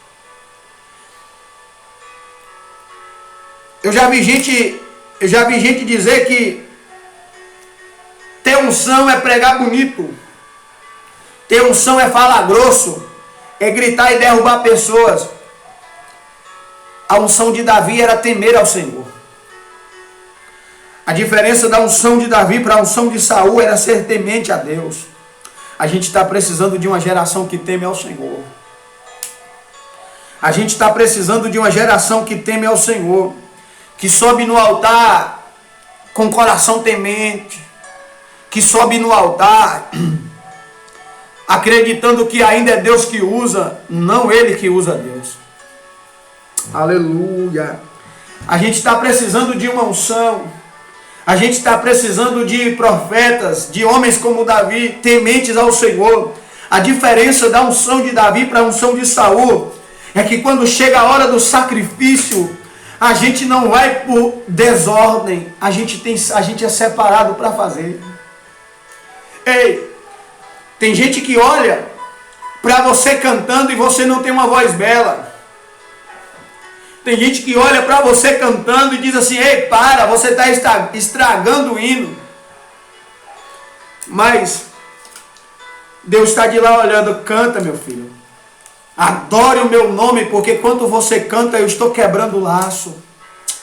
Eu já vi gente dizer que ter unção é pregar bonito. Ter unção é falar grosso. É gritar e derrubar pessoas. A unção de Davi era temer ao Senhor. A diferença da unção de Davi para a unção de Saul era ser temente a Deus. A gente está precisando de uma geração que teme ao Senhor. A gente está precisando de uma geração que teme ao Senhor. Que sobe no altar com coração temente. Que sobe no altar acreditando que ainda é Deus que usa, não ele que usa Deus. Aleluia. A gente está precisando de uma unção. A gente está precisando de profetas, de homens como Davi, tementes ao Senhor. A diferença da unção de Davi para a unção de Saul é que quando chega a hora do sacrifício, a gente não vai por desordem. A gente é separado para fazer. Ei, tem gente que olha para você cantando e você não tem uma voz bela. Tem gente que olha para você cantando e diz assim: ei, para, você está estragando o hino. Mas Deus está de lá olhando: canta, meu filho. Adore o meu nome, porque quando você canta, eu estou quebrando o laço.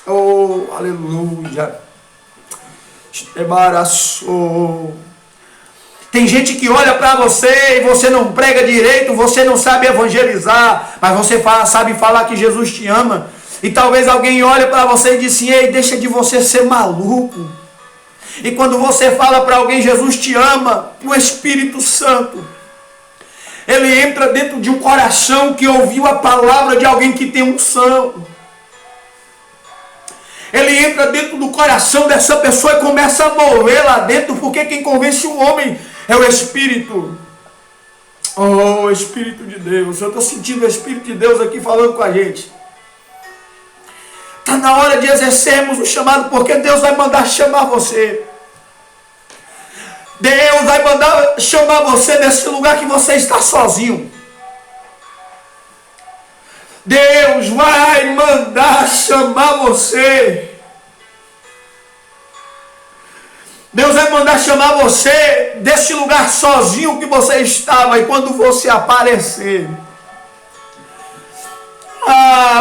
Oh, aleluia. Tem gente que olha para você e você não prega direito, você não sabe evangelizar, mas você sabe falar que Jesus te ama. E talvez alguém olhe para você e diz assim: ei, deixa de você ser maluco. E quando você fala para alguém Jesus te ama, o Espírito Santo, ele entra dentro de um coração que ouviu a palavra de alguém que tem unção. Ele entra dentro do coração dessa pessoa e começa a mover lá dentro, porque quem convence o homem é o Espírito. Oh, Espírito de Deus. Eu estou sentindo o Espírito de Deus aqui falando com a gente. Está na hora de exercermos o chamado, porque Deus vai mandar chamar você. Deus vai mandar chamar você nesse lugar que você está sozinho. Deus vai mandar chamar você. Deus vai mandar chamar você desse lugar sozinho que você estava. E quando você aparecer,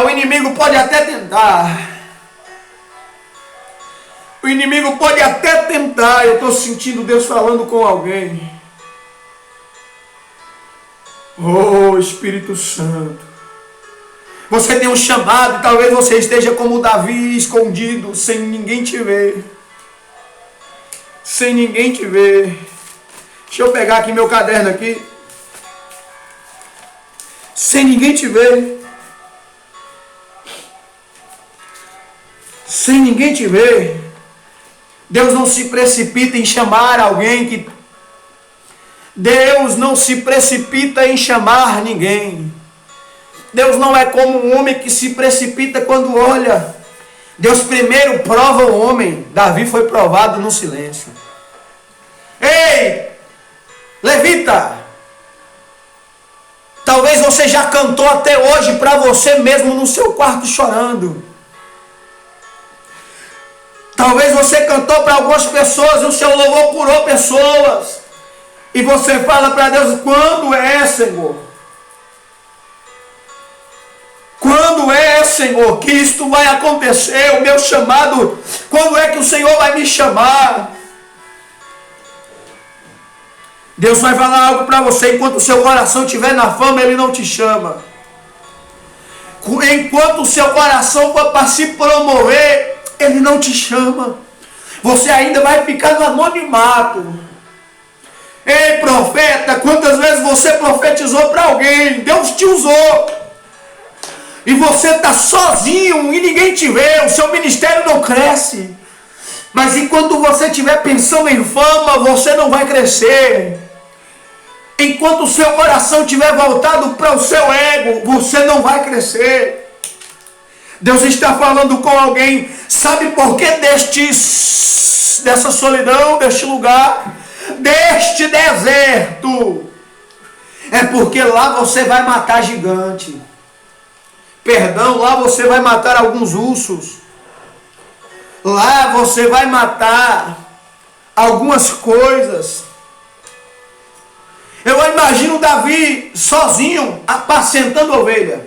o inimigo pode até tentar. O inimigo pode até tentar. Eu estou sentindo Deus falando com alguém. Oh, Espírito Santo. Você tem um chamado, talvez você esteja como Davi, escondido, sem ninguém te ver. Sem ninguém te ver. Deixa eu pegar aqui meu caderno aqui. Sem ninguém te ver. Sem ninguém te ver. Deus não se precipita em chamar alguém que... Deus não se precipita em chamar ninguém. Deus não é como um homem que se precipita quando olha. Deus primeiro prova o homem. Davi foi provado no silêncio. Ei, levita! Talvez você já cantou até hoje para você mesmo no seu quarto chorando. Talvez você cantou para algumas pessoas e o seu louvor curou pessoas. E você fala para Deus: quando é, Senhor? Quando é, Senhor, que isto vai acontecer? O meu chamado, quando é que o Senhor vai me chamar? Deus vai falar algo para você. Enquanto o seu coração estiver na fama, Ele não te chama. Enquanto o seu coração for para se promover, Ele não te chama. Você ainda vai ficar no anonimato. Ei, profeta, quantas vezes você profetizou para alguém? Deus te usou. E você está sozinho e ninguém te vê. O seu ministério não cresce. Mas enquanto você estiver pensando em fama, você não vai crescer. Enquanto o seu coração estiver voltado para o seu ego, você não vai crescer. Deus está falando com alguém. Sabe por que dessa solidão, deste lugar, deste deserto? É porque lá você vai matar gigante. Perdão, lá você vai matar alguns ursos. Lá você vai matar algumas coisas. Eu imagino Davi sozinho, apacentando ovelha.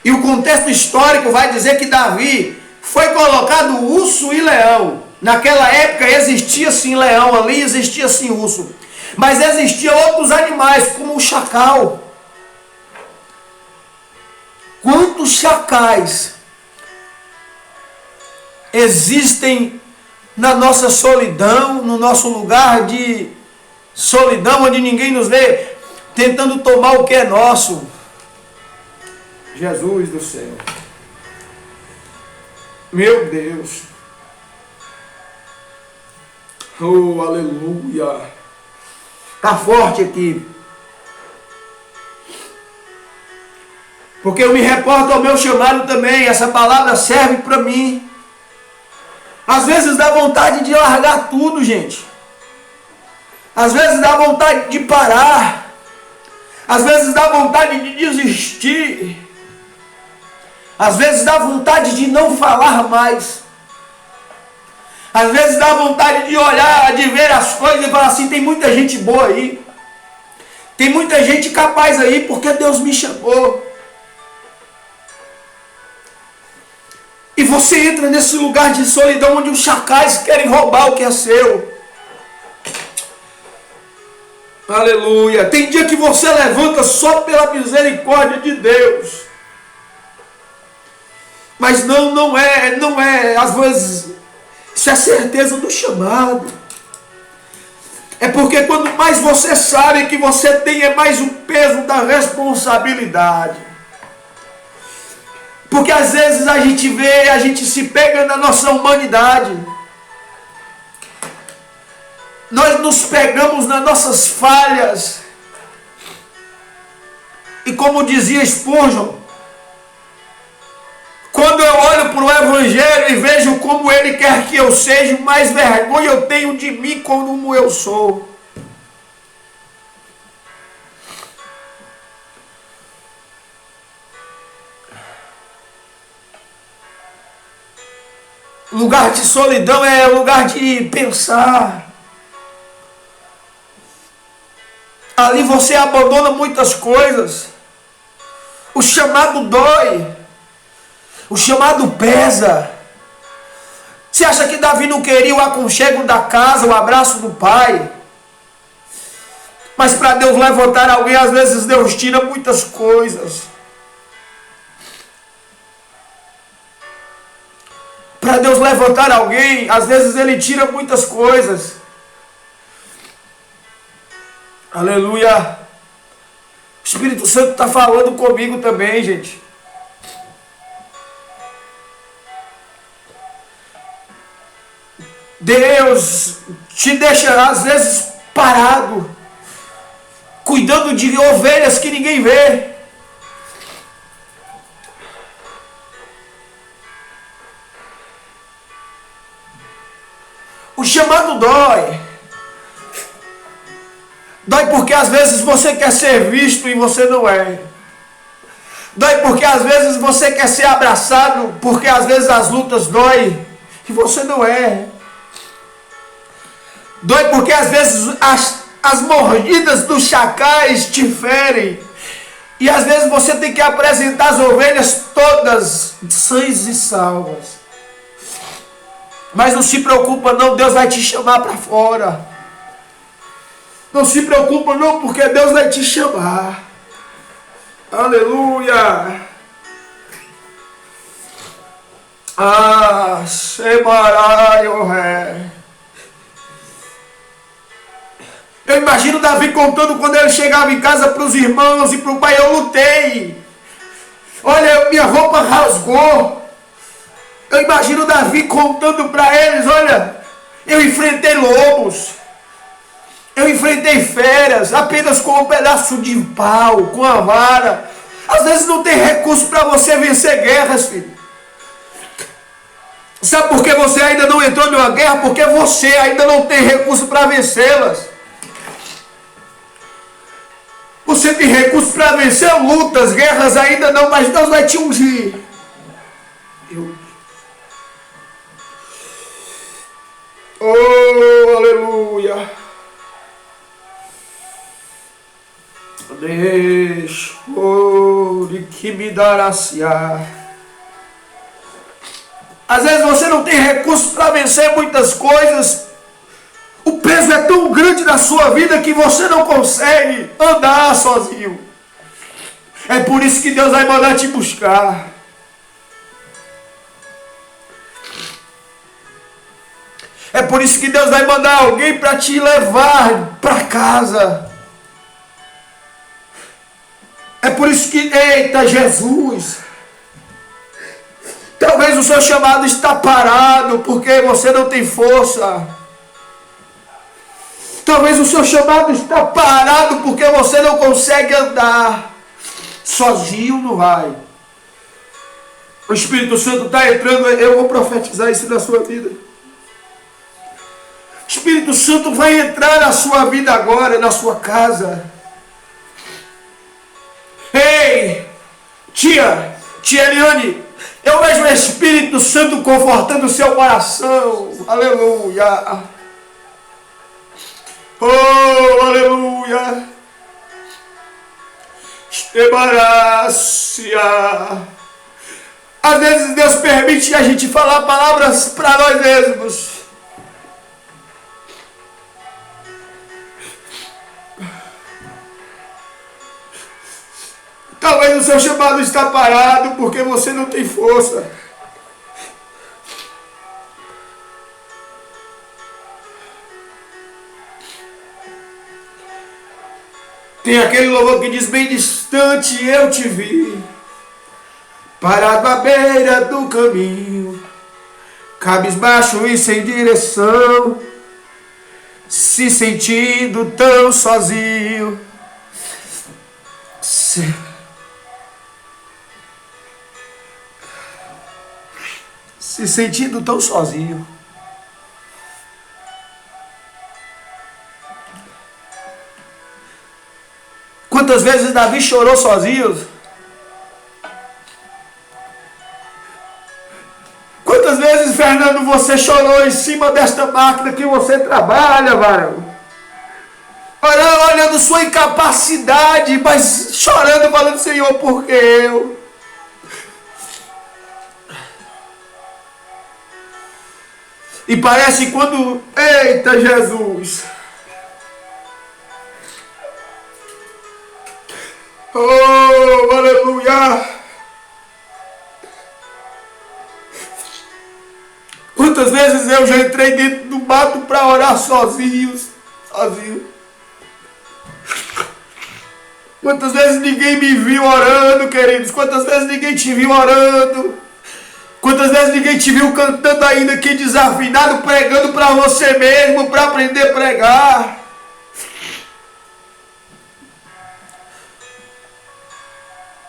E o contexto histórico vai dizer que Davi foi colocado urso e leão. Naquela época existia sim leão ali, existia sim urso. Mas existiam outros animais, como o chacal. Quantos chacais existem na nossa solidão, no nosso lugar de solidão, onde ninguém nos vê, tentando tomar o que é nosso? Jesus do céu. Meu Deus. Oh, aleluia. Está forte aqui. Porque eu me reporto ao meu chamado também. Essa palavra serve para mim. Às vezes dá vontade de largar tudo, gente. Às vezes dá vontade de parar. Às vezes dá vontade de desistir. Às vezes dá vontade de não falar mais. Às vezes dá vontade de olhar, de ver as coisas e falar assim: tem muita gente boa aí. Tem muita gente capaz aí, porque Deus me chamou. E você entra nesse lugar de solidão onde os chacais querem roubar o que é seu. Aleluia. Tem dia que você levanta só pela misericórdia de Deus. Mas não é, às vezes, isso é certeza do chamado. É porque quanto mais você sabe que você tem, é mais o peso da responsabilidade. Porque às vezes a gente vê, a gente se pega na nossa humanidade. Nós nos pegamos nas nossas falhas. E como dizia Spurgeon, quando eu olho para o Evangelho e vejo como Ele quer que eu seja, mais vergonha eu tenho de mim como eu sou. Lugar de solidão é lugar de pensar. Ali você abandona muitas coisas. O chamado dói. O chamado pesa. Você acha que Davi não queria o aconchego da casa, o abraço do pai? Mas para Deus levantar alguém, às vezes Deus tira muitas coisas. Para Deus levantar alguém, às vezes Ele tira muitas coisas. Aleluia. O Espírito Santo está falando comigo também, gente. Deus te deixa às vezes parado, cuidando de ovelhas que ninguém vê. O chamado dói. Dói porque às vezes você quer ser visto e você não é. Dói porque às vezes você quer ser abraçado, porque às vezes as lutas doem e você não é. Dói porque às vezes as mordidas dos chacais te ferem. E às vezes você tem que apresentar as ovelhas todas sãs e salvas. Mas não se preocupa não, Deus vai te chamar para fora. Não se preocupa não, porque Deus vai te chamar. Aleluia. Ah, Semarai, oh ré. Eu imagino Davi contando quando ele chegava em casa para os irmãos e para o pai: eu lutei. Olha, minha roupa rasgou. Eu imagino Davi contando para eles: olha, eu enfrentei lobos. Eu enfrentei feras apenas com um pedaço de pau, com a vara. Às vezes não tem recurso para você vencer guerras, filho. Sabe por que você ainda não entrou numa guerra? Porque você ainda não tem recurso para vencê-las. Você tem recurso para vencer lutas, guerras ainda não, mas Deus vai te ungir. Oh, aleluia. Deixa de que me dará. Às vezes você não tem recursos para vencer muitas coisas. O peso é tão grande na sua vida que você não consegue andar sozinho. É por isso que Deus vai mandar te buscar. É por isso que Deus vai mandar alguém para te levar para casa. É por isso que, eita Jesus, talvez o seu chamado está parado porque você não tem força. Talvez o seu chamado está parado porque você não consegue andar. Sozinho não vai. O Espírito Santo está entrando, eu vou profetizar isso na sua vida. O Espírito Santo vai entrar na sua vida agora, na sua casa. Ei, tia Eliane, eu vejo o Espírito Santo confortando o seu coração. Aleluia. Oh, aleluia. Estebarácia. Às vezes Deus permite a gente falar palavras para nós mesmos. Talvez o seu chamado está parado porque você não tem força. Tem aquele louvor que diz: bem distante eu te vi, parado à beira do caminho, cabisbaixo e sem direção, se sentindo tão sozinho. Se sentindo tão sozinho. Quantas vezes Davi chorou sozinho? Quantas vezes, Fernando, você chorou em cima desta máquina que você trabalha, varão? Olhando sua incapacidade, mas chorando, falando: Senhor, por que eu? E parece quando, eita Jesus, oh, aleluia. Quantas vezes eu já entrei dentro do mato para orar sozinho. Quantas vezes ninguém me viu orando, queridos? Quantas vezes ninguém te viu orando? Quantas vezes ninguém te viu cantando ainda que desafinado, pregando para você mesmo, para aprender a pregar?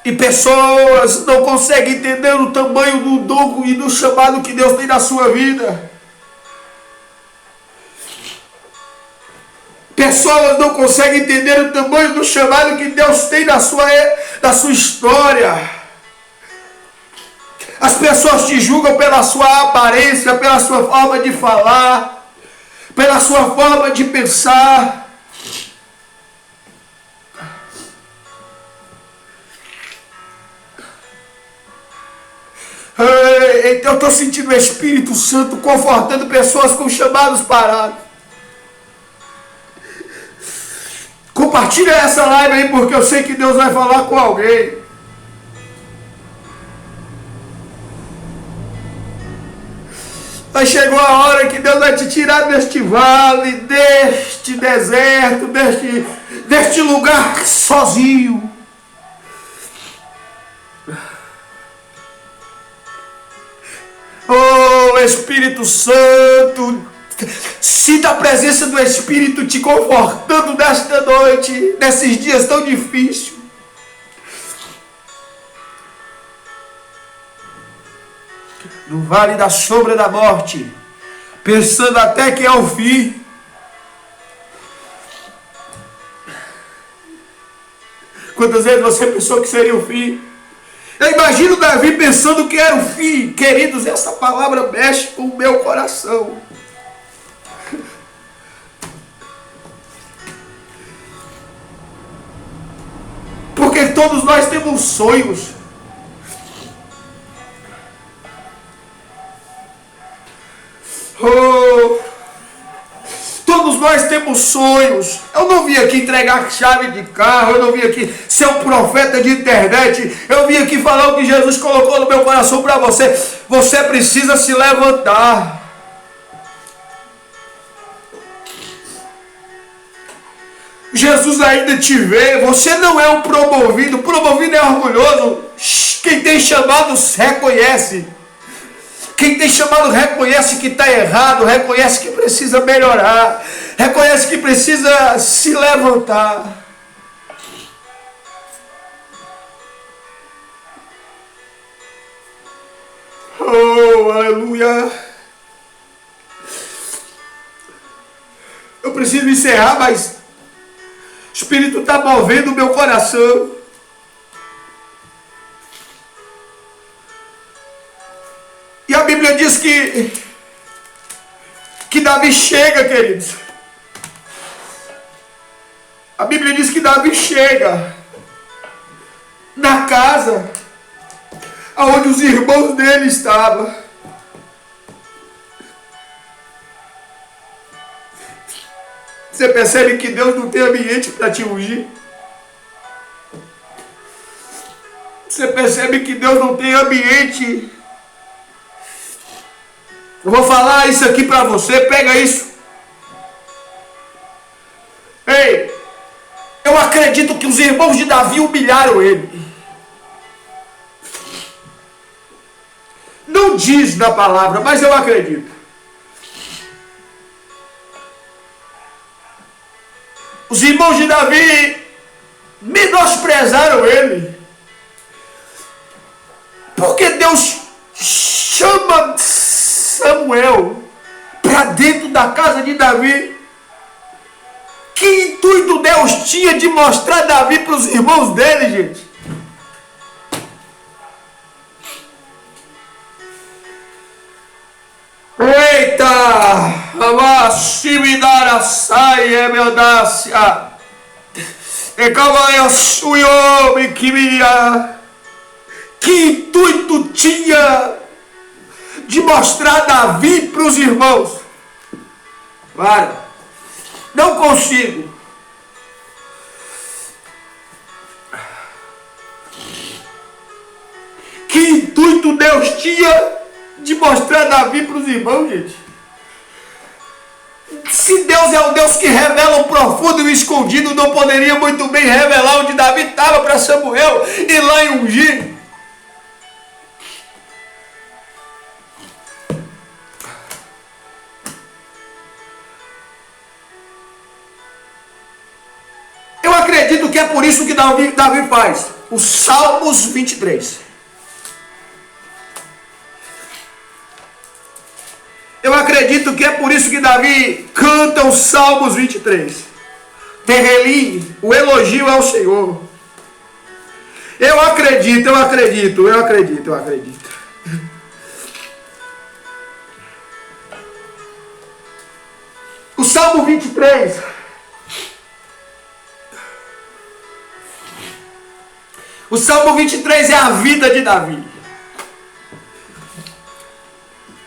E pessoas não conseguem entender o tamanho do dom e do chamado que Deus tem na sua vida. Pessoas não conseguem entender o tamanho do chamado que Deus tem na sua história. As pessoas te julgam pela sua aparência, pela sua forma de falar, pela sua forma de pensar. Então eu estou sentindo o Espírito Santo confortando pessoas com chamados parados. Compartilha essa live aí, porque eu sei que Deus vai falar com alguém. Mas chegou a hora que Deus vai te tirar deste vale, deste deserto, deste lugar sozinho. Oh, Espírito Santo, sinta a presença do Espírito te confortando nesta noite, nesses dias tão difíceis. No vale da sombra da morte, pensando até que é o fim. Quantas vezes você pensou que seria o fim? Eu imagino Davi pensando que era o fim. Queridos, essa palavra mexe com o meu coração. Porque todos nós temos sonhos. Oh, todos nós temos sonhos. Eu não vim aqui entregar chave de carro. Eu não vim aqui ser um profeta de internet. Eu vim aqui falar o que Jesus colocou no meu coração para você. Você precisa se levantar. Jesus ainda te vê. Você não é um promovido. Promovido é orgulhoso. Quem tem chamado reconhece. Quem tem chamado reconhece que está errado, reconhece que precisa melhorar, reconhece que precisa se levantar. Oh, aleluia. Eu preciso encerrar, mas o Espírito está movendo o meu coração. E a Bíblia diz que Davi chega, queridos. A Bíblia diz que Davi chega na casa onde os irmãos dele estavam. Você percebe que Deus não tem ambiente para te ungir? Você percebe que Deus não tem ambiente? Eu vou falar isso aqui para você, pega isso. Ei, eu acredito que os irmãos de Davi humilharam ele. Não diz na palavra, mas eu acredito. Os irmãos de Davi menosprezaram ele. Porque Deus chama Samuel para dentro da casa de Davi. Que intuito Deus tinha de mostrar Davi para os irmãos dele, gente? Eita! Amashimidara sai é minha audácia. E calma eu sui homem que me. Que intuito tinha de mostrar Davi para os irmãos? Para. Não consigo. Que intuito Deus tinha de mostrar Davi para os irmãos, gente. Se Deus é o Deus que revela o profundo e o escondido, não poderia muito bem revelar onde Davi estava para Samuel e lá em ungir? Eu acredito que é por isso que Davi faz os Salmos 23. Eu acredito que é por isso que Davi canta os Salmos 23. Terrelim, o elogio ao Senhor. Eu acredito. O Salmo 23. O Salmo 23 é a vida de Davi.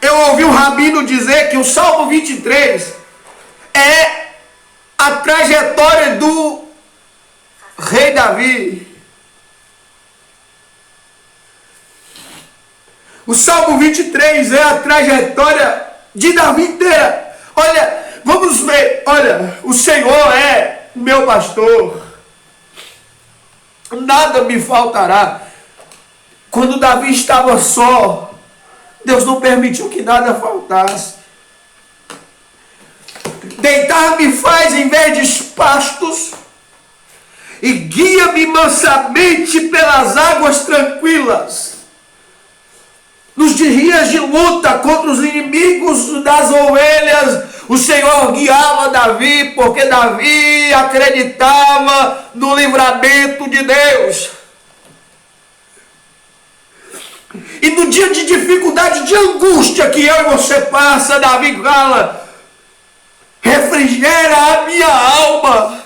Eu ouvi um rabino dizer que o Salmo 23 é a trajetória do rei Davi. O Salmo 23 é a trajetória de Davi inteira. Olha, vamos ver. Olha, o Senhor é o meu pastor. Nada me faltará. Quando Davi estava só, Deus não permitiu que nada faltasse. Deitar-me faz em verdes pastos e guia-me mansamente pelas águas tranquilas. Nos dias de luta contra os inimigos das ovelhas, o Senhor guiava Davi, porque Davi acreditava no livramento de Deus. E no dia de dificuldade, de angústia que eu e você passa, Davi fala: refrigera a minha alma.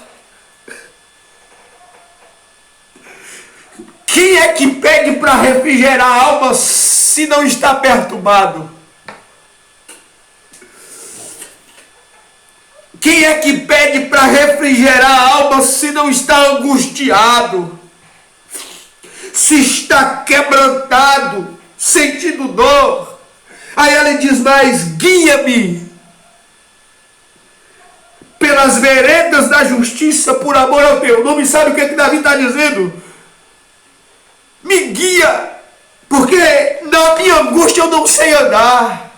Quem é que pede para refrigerar a alma se não está perturbado? Quem é que pede para refrigerar a alma se não está angustiado? Se está quebrantado, sentindo dor? Aí ele diz mais: guia-me pelas veredas da justiça por amor ao teu nome. Sabe o que Davi está dizendo? Me guia, porque na minha angústia eu não sei andar.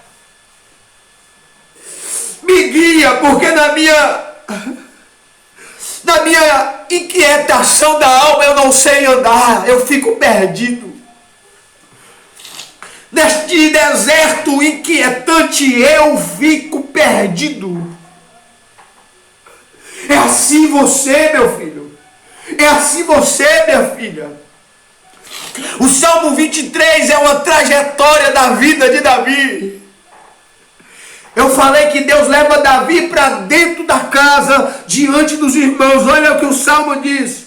Me guia, porque na minha inquietação da alma eu não sei andar, eu fico perdido. Neste deserto inquietante eu fico perdido. É assim você, meu filho. É assim você, minha filha. O Salmo 23 é uma trajetória da vida de Davi. Eu falei que Deus leva Davi para dentro da casa, diante dos irmãos. Olha o que o Salmo diz.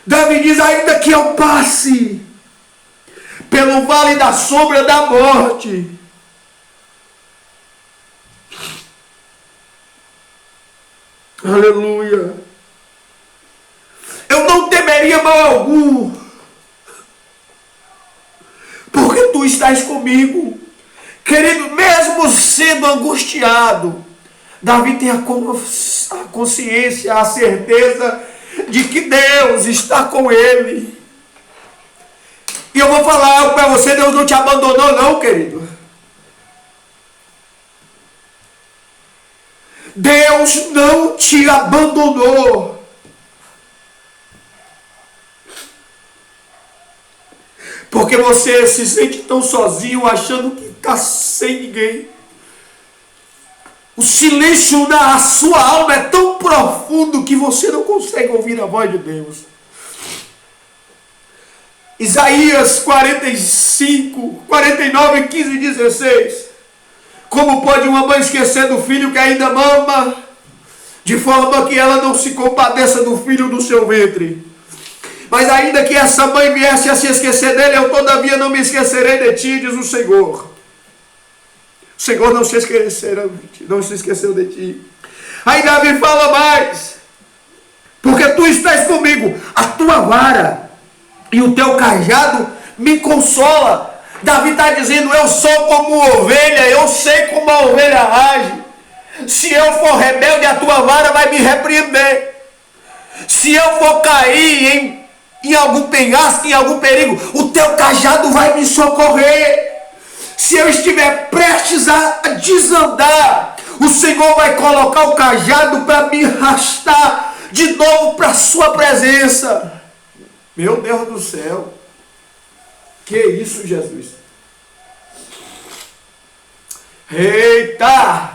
Davi diz: ainda que eu passe pelo vale da sombra da morte, aleluia, eu não temeria mal algum, porque tu estás comigo. Querido, mesmo sendo angustiado, Davi tem a consciência, a certeza de que Deus está com ele. E eu vou falar algo para você: Deus não te abandonou não, querido. Deus não te abandonou. Porque você se sente tão sozinho, achando que está sem ninguém. O silêncio na sua alma é tão profundo que você não consegue ouvir a voz de Deus. Isaías 45, 49, 15 e 16. Como pode uma mãe esquecer do filho que ainda mama, de forma que ela não se compadeça do filho do seu ventre? Mas ainda que essa mãe viesse a se esquecer dele, eu todavia não me esquecerei de ti, diz o Senhor. O Senhor não se esqueceu de ti. Aí Davi fala mais: porque tu estás comigo, a tua vara e o teu cajado me consola. Davi está dizendo, eu sou como ovelha, eu sei como a ovelha age. Se eu for rebelde, a tua vara vai me repreender. Se eu for cair em algum penhasco, em algum perigo, o teu cajado vai me socorrer. Se eu estiver prestes a desandar, o Senhor vai colocar o cajado para me arrastar de novo para a sua presença. Meu Deus do céu. Que isso, Jesus? Eita!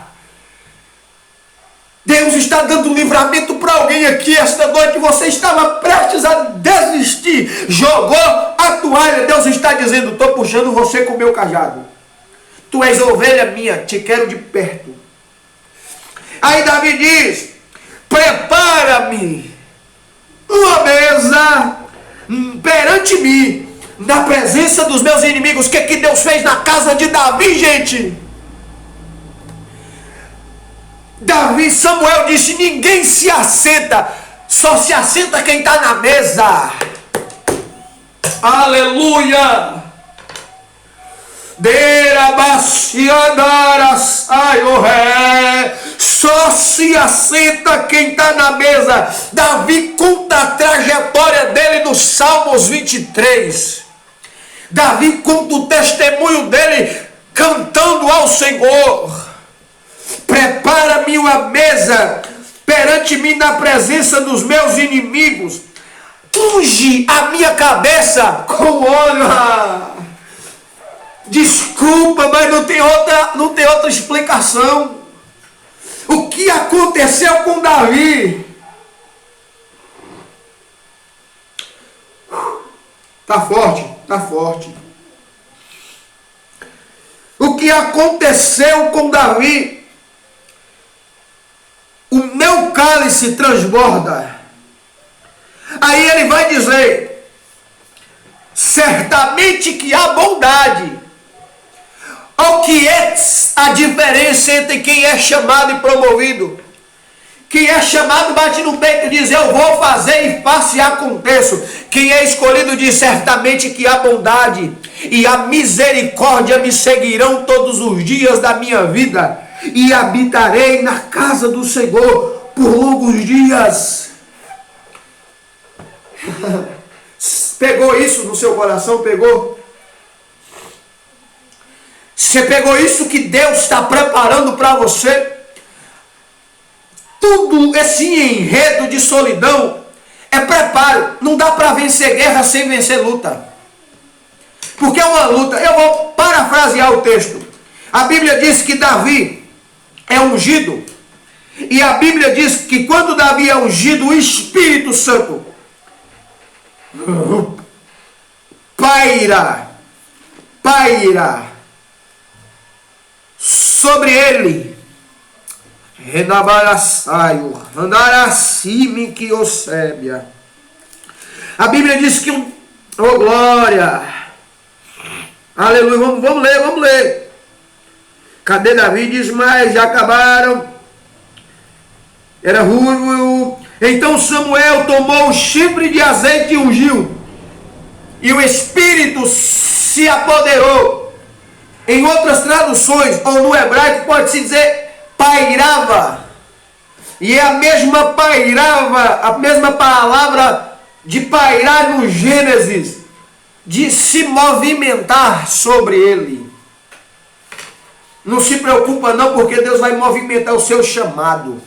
Deus está dando livramento para alguém aqui esta noite. Você estava prestes a desistir, jogou a toalha. Deus está dizendo, estou puxando você com o meu cajado. Tu és ovelha minha, te quero de perto. Aí Davi diz, prepara-me uma mesa perante mim, na presença dos meus inimigos. O que Deus fez na casa de Davi, gente? Samuel disse, ninguém se assenta, só se assenta quem está na mesa. Aleluia! Só se assenta quem está na mesa. Davi conta a trajetória dele no Salmos 23. Davi conta o testemunho dele cantando ao Senhor. Prepara-me uma mesa perante mim na presença dos meus inimigos. Unge a minha cabeça com óleo. Desculpa, mas não tem outra explicação. O que aconteceu com Davi? Tá forte, tá forte. O que aconteceu com Davi? O meu cálice transborda. Aí ele vai dizer, certamente que há bondade. O que é a diferença entre quem é chamado e promovido? Quem é chamado bate no peito e diz, eu vou fazer e faço e aconteço. Quem é escolhido diz, certamente que há bondade e a misericórdia me seguirão todos os dias da minha vida. E habitarei na casa do Senhor por longos dias. Pegou isso no seu coração? Pegou? Você pegou isso que Deus está preparando para você? Tudo esse enredo de solidão é preparo. Não dá para vencer guerra sem vencer luta. Porque é uma luta. Eu vou parafrasear o texto. A Bíblia diz que Davi é ungido. E a Bíblia diz que quando Davi é ungido, o Espírito Santo paira sobre ele. A Bíblia diz que oh glória, aleluia, vamos ler. Cadê Davi? Diz, mas já acabaram. Era ruivo. Então Samuel tomou o chifre de azeite e ungiu. E o Espírito se apoderou. Em outras traduções, ou no hebraico, pode-se dizer pairava. E é a mesma palavra de pairar no Gênesis, de se movimentar sobre ele. Não se preocupa não, porque Deus vai movimentar o seu chamado.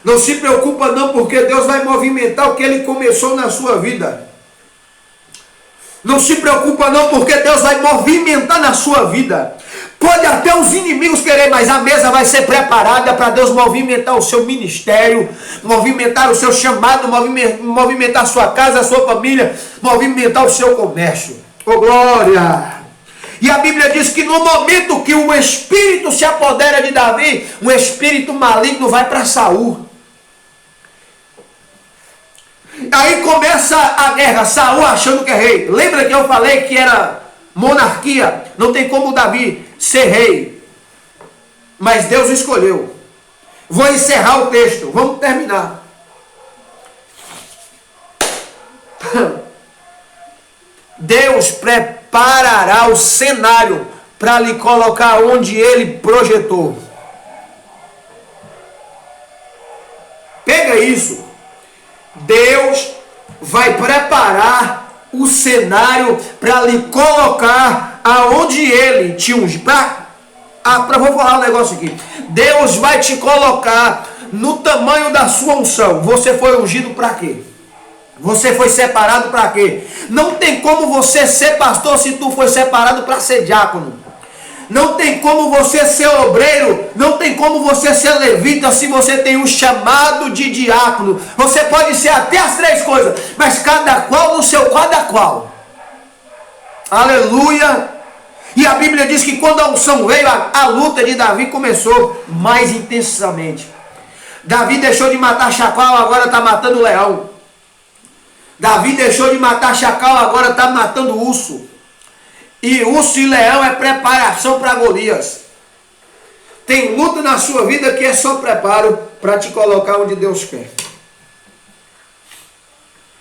Não se preocupa não, porque Deus vai movimentar o que Ele começou na sua vida. Não se preocupa não, porque Deus vai movimentar na sua vida. Pode até os inimigos querer, mas a mesa vai ser preparada para Deus movimentar o seu ministério, movimentar o seu chamado, movimentar a sua casa, a sua família, movimentar o seu comércio. Oh glória! E a Bíblia diz que no momento que o Espírito se apodera de Davi, um espírito maligno vai para Saul. Aí começa a guerra, Saul achando que é rei. Lembra que eu falei que era monarquia? Não tem como Davi ser rei. Mas Deus escolheu. Vou encerrar o texto, vamos terminar. Deus preparará o cenário para lhe colocar onde Ele projetou. Pega isso. Deus vai preparar o cenário para lhe colocar aonde Ele te ungiu. Vou falar um negócio aqui. Deus vai te colocar no tamanho da sua unção. Você foi ungido para quê? Você foi separado para quê? Não tem como você ser pastor se tu foi separado para ser diácono. Não tem como você ser obreiro, não tem como você ser levita se você tem um chamado de diácono. Você pode ser até as três coisas, mas cada qual no seu cada qual. Aleluia! E a Bíblia diz que quando a unção veio, a luta de Davi começou mais intensamente. Davi deixou de matar chacal, agora está matando leão. Davi deixou de matar chacal, agora está matando urso. E urso e leão é preparação para Golias. Tem luta na sua vida que é só preparo para te colocar onde Deus quer.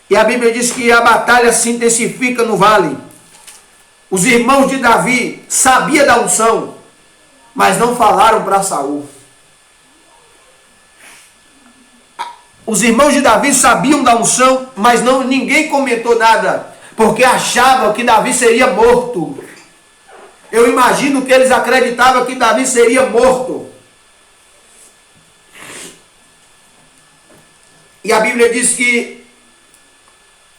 E a Bíblia diz que a batalha se intensifica no vale. Os irmãos de Davi sabiam da unção, mas não falaram para Saul. Os irmãos de Davi sabiam da unção, mas ninguém comentou nada, porque achavam que Davi seria morto. Eu imagino que eles acreditavam que Davi seria morto. E a Bíblia diz que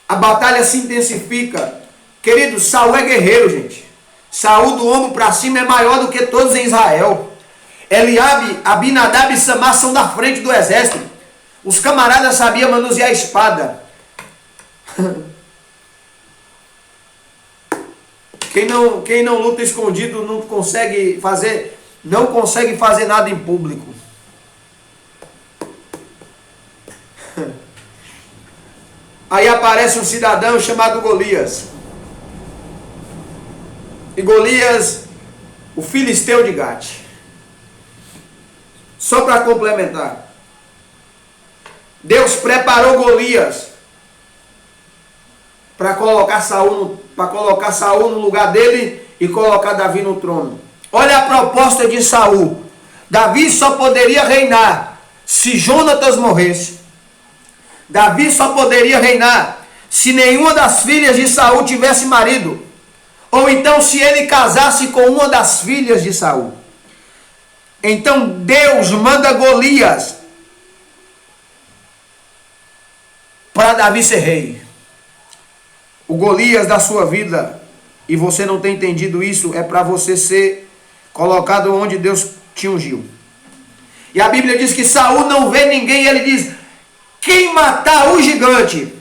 a batalha se intensifica. Querido, Saul é guerreiro, gente. Saul do ombro para cima é maior do que todos em Israel. Eliabe, Abinadab e Samar são da frente do exército. Os camaradas sabiam manusear a espada. Quem não luta escondido não consegue fazer nada em público. Aí aparece um cidadão chamado Golias. E Golias, o filisteu de Gate. Só para complementar. Deus preparou Golias para colocar Saul no lugar dele e colocar Davi no trono. Olha a proposta de Saul. Davi só poderia reinar se Jonatas morresse. Davi só poderia reinar se nenhuma das filhas de Saul tivesse marido. Ou então se ele casasse com uma das filhas de Saul. Então Deus manda Golias para Davi ser rei. O Golias da sua vida, e você não tem entendido isso, é para você ser colocado onde Deus te ungiu. E a Bíblia diz que Saul não vê ninguém, e ele diz: quem matar o gigante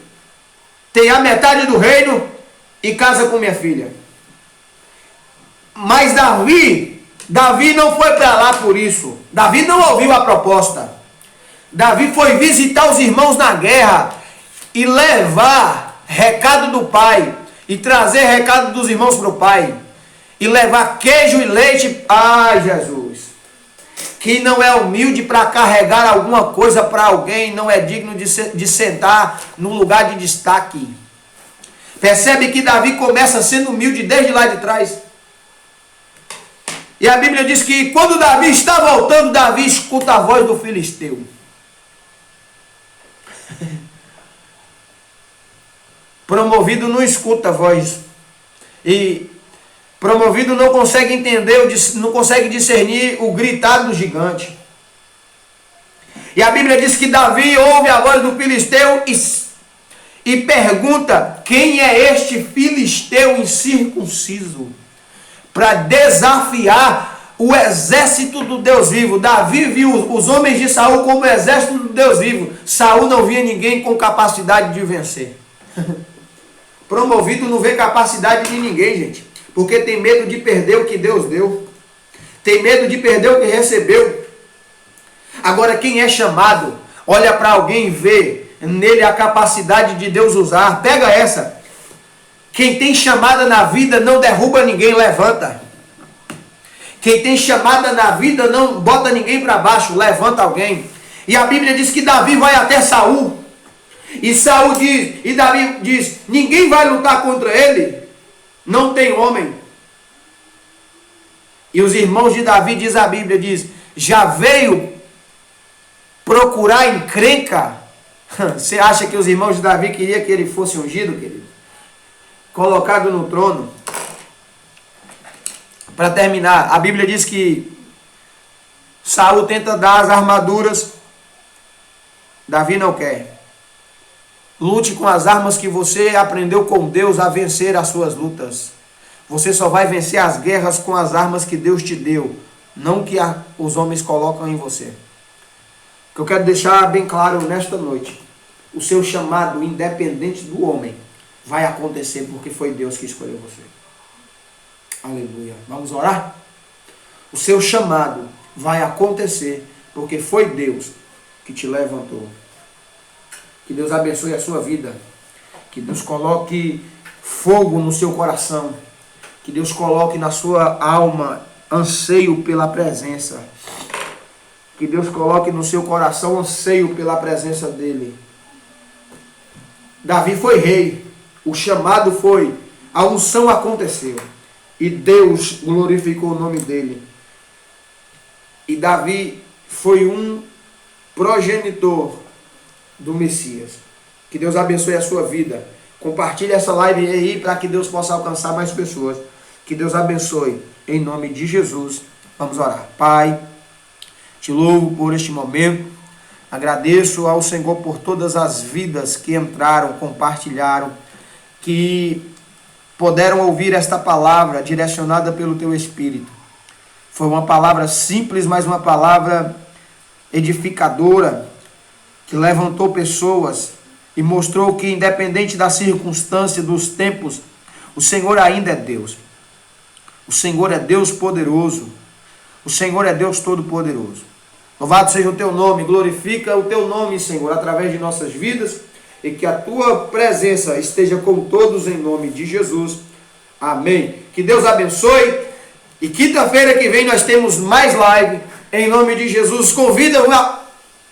tem a metade do reino e casa com minha filha. Mas Davi não foi para lá por isso. Davi não ouviu a proposta. Davi foi visitar os irmãos na guerra e levar recado do pai, e trazer recado dos irmãos para o pai, e levar queijo e leite. Ai, Jesus! Quem não é humilde para carregar alguma coisa para alguém não é digno de sentar no lugar de destaque. Percebe que Davi começa sendo humilde desde lá de trás. E a Bíblia diz que quando Davi está voltando, Davi escuta a voz do filisteu. Promovido não escuta a voz. E promovido não consegue entender, não consegue discernir o gritar do gigante. E a Bíblia diz que Davi ouve a voz do filisteu e pergunta: quem é este filisteu incircunciso? Para desafiar o exército do Deus vivo. Davi viu os homens de Saul como o exército do Deus vivo. Saul não via ninguém com capacidade de vencer. Promovido não vê capacidade de ninguém, gente. Porque tem medo de perder o que Deus deu. Tem medo de perder o que recebeu. Agora quem é chamado, olha para alguém e vê nele a capacidade de Deus usar. Pega essa. Quem tem chamada na vida não derruba ninguém, levanta. Quem tem chamada na vida não bota ninguém para baixo, levanta alguém. E a Bíblia diz que Davi vai até Saul. E Davi diz: ninguém vai lutar contra ele. não tem homem. E os irmãos de Davi, diz a Bíblia, diz, já veio procurar encrenca. Você acha que os irmãos de Davi queriam que ele fosse ungido, querido? Colocado no trono. Para terminar, a Bíblia diz que Saul tenta dar as armaduras, Davi não quer. Lute com as armas que você aprendeu com Deus a vencer as suas lutas. Você só vai vencer as guerras com as armas que Deus te deu, não que os homens colocam em você. O que eu quero deixar bem claro nesta noite, o seu chamado, independente do homem, vai acontecer porque foi Deus que escolheu você. Aleluia. Vamos orar? O seu chamado vai acontecer porque foi Deus que te levantou. Que Deus abençoe a sua vida. Que Deus coloque fogo no seu coração. Que Deus coloque na sua alma anseio pela presença. Que Deus coloque no seu coração anseio pela presença dEle. Davi foi rei. O chamado foi. A unção aconteceu. E Deus glorificou o nome dEle. E Davi foi um progenitor do Messias. Que Deus abençoe a sua vida. Compartilhe essa live aí para que Deus possa alcançar mais pessoas. Que Deus abençoe. Em nome de Jesus. Vamos orar. Pai, te louvo por este momento. Agradeço ao Senhor por todas as vidas que entraram, compartilharam, que puderam ouvir esta palavra direcionada pelo Teu Espírito. Foi uma palavra simples, mas uma palavra edificadora, que levantou pessoas e mostrou que, independente da circunstância, dos tempos, o Senhor ainda é Deus. O Senhor é Deus poderoso. O Senhor é Deus todo-poderoso. Louvado seja o Teu nome, glorifica o Teu nome, Senhor, através de nossas vidas, e que a Tua presença esteja com todos em nome de Jesus. Amém. Que Deus abençoe. E quinta-feira que vem nós temos mais live. Em nome de Jesus. Convida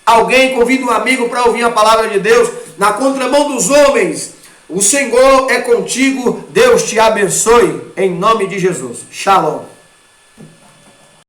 alguém, convida um amigo para ouvir a palavra de Deus. Na contramão dos homens. O Senhor é contigo. Deus te abençoe. Em nome de Jesus. Shalom.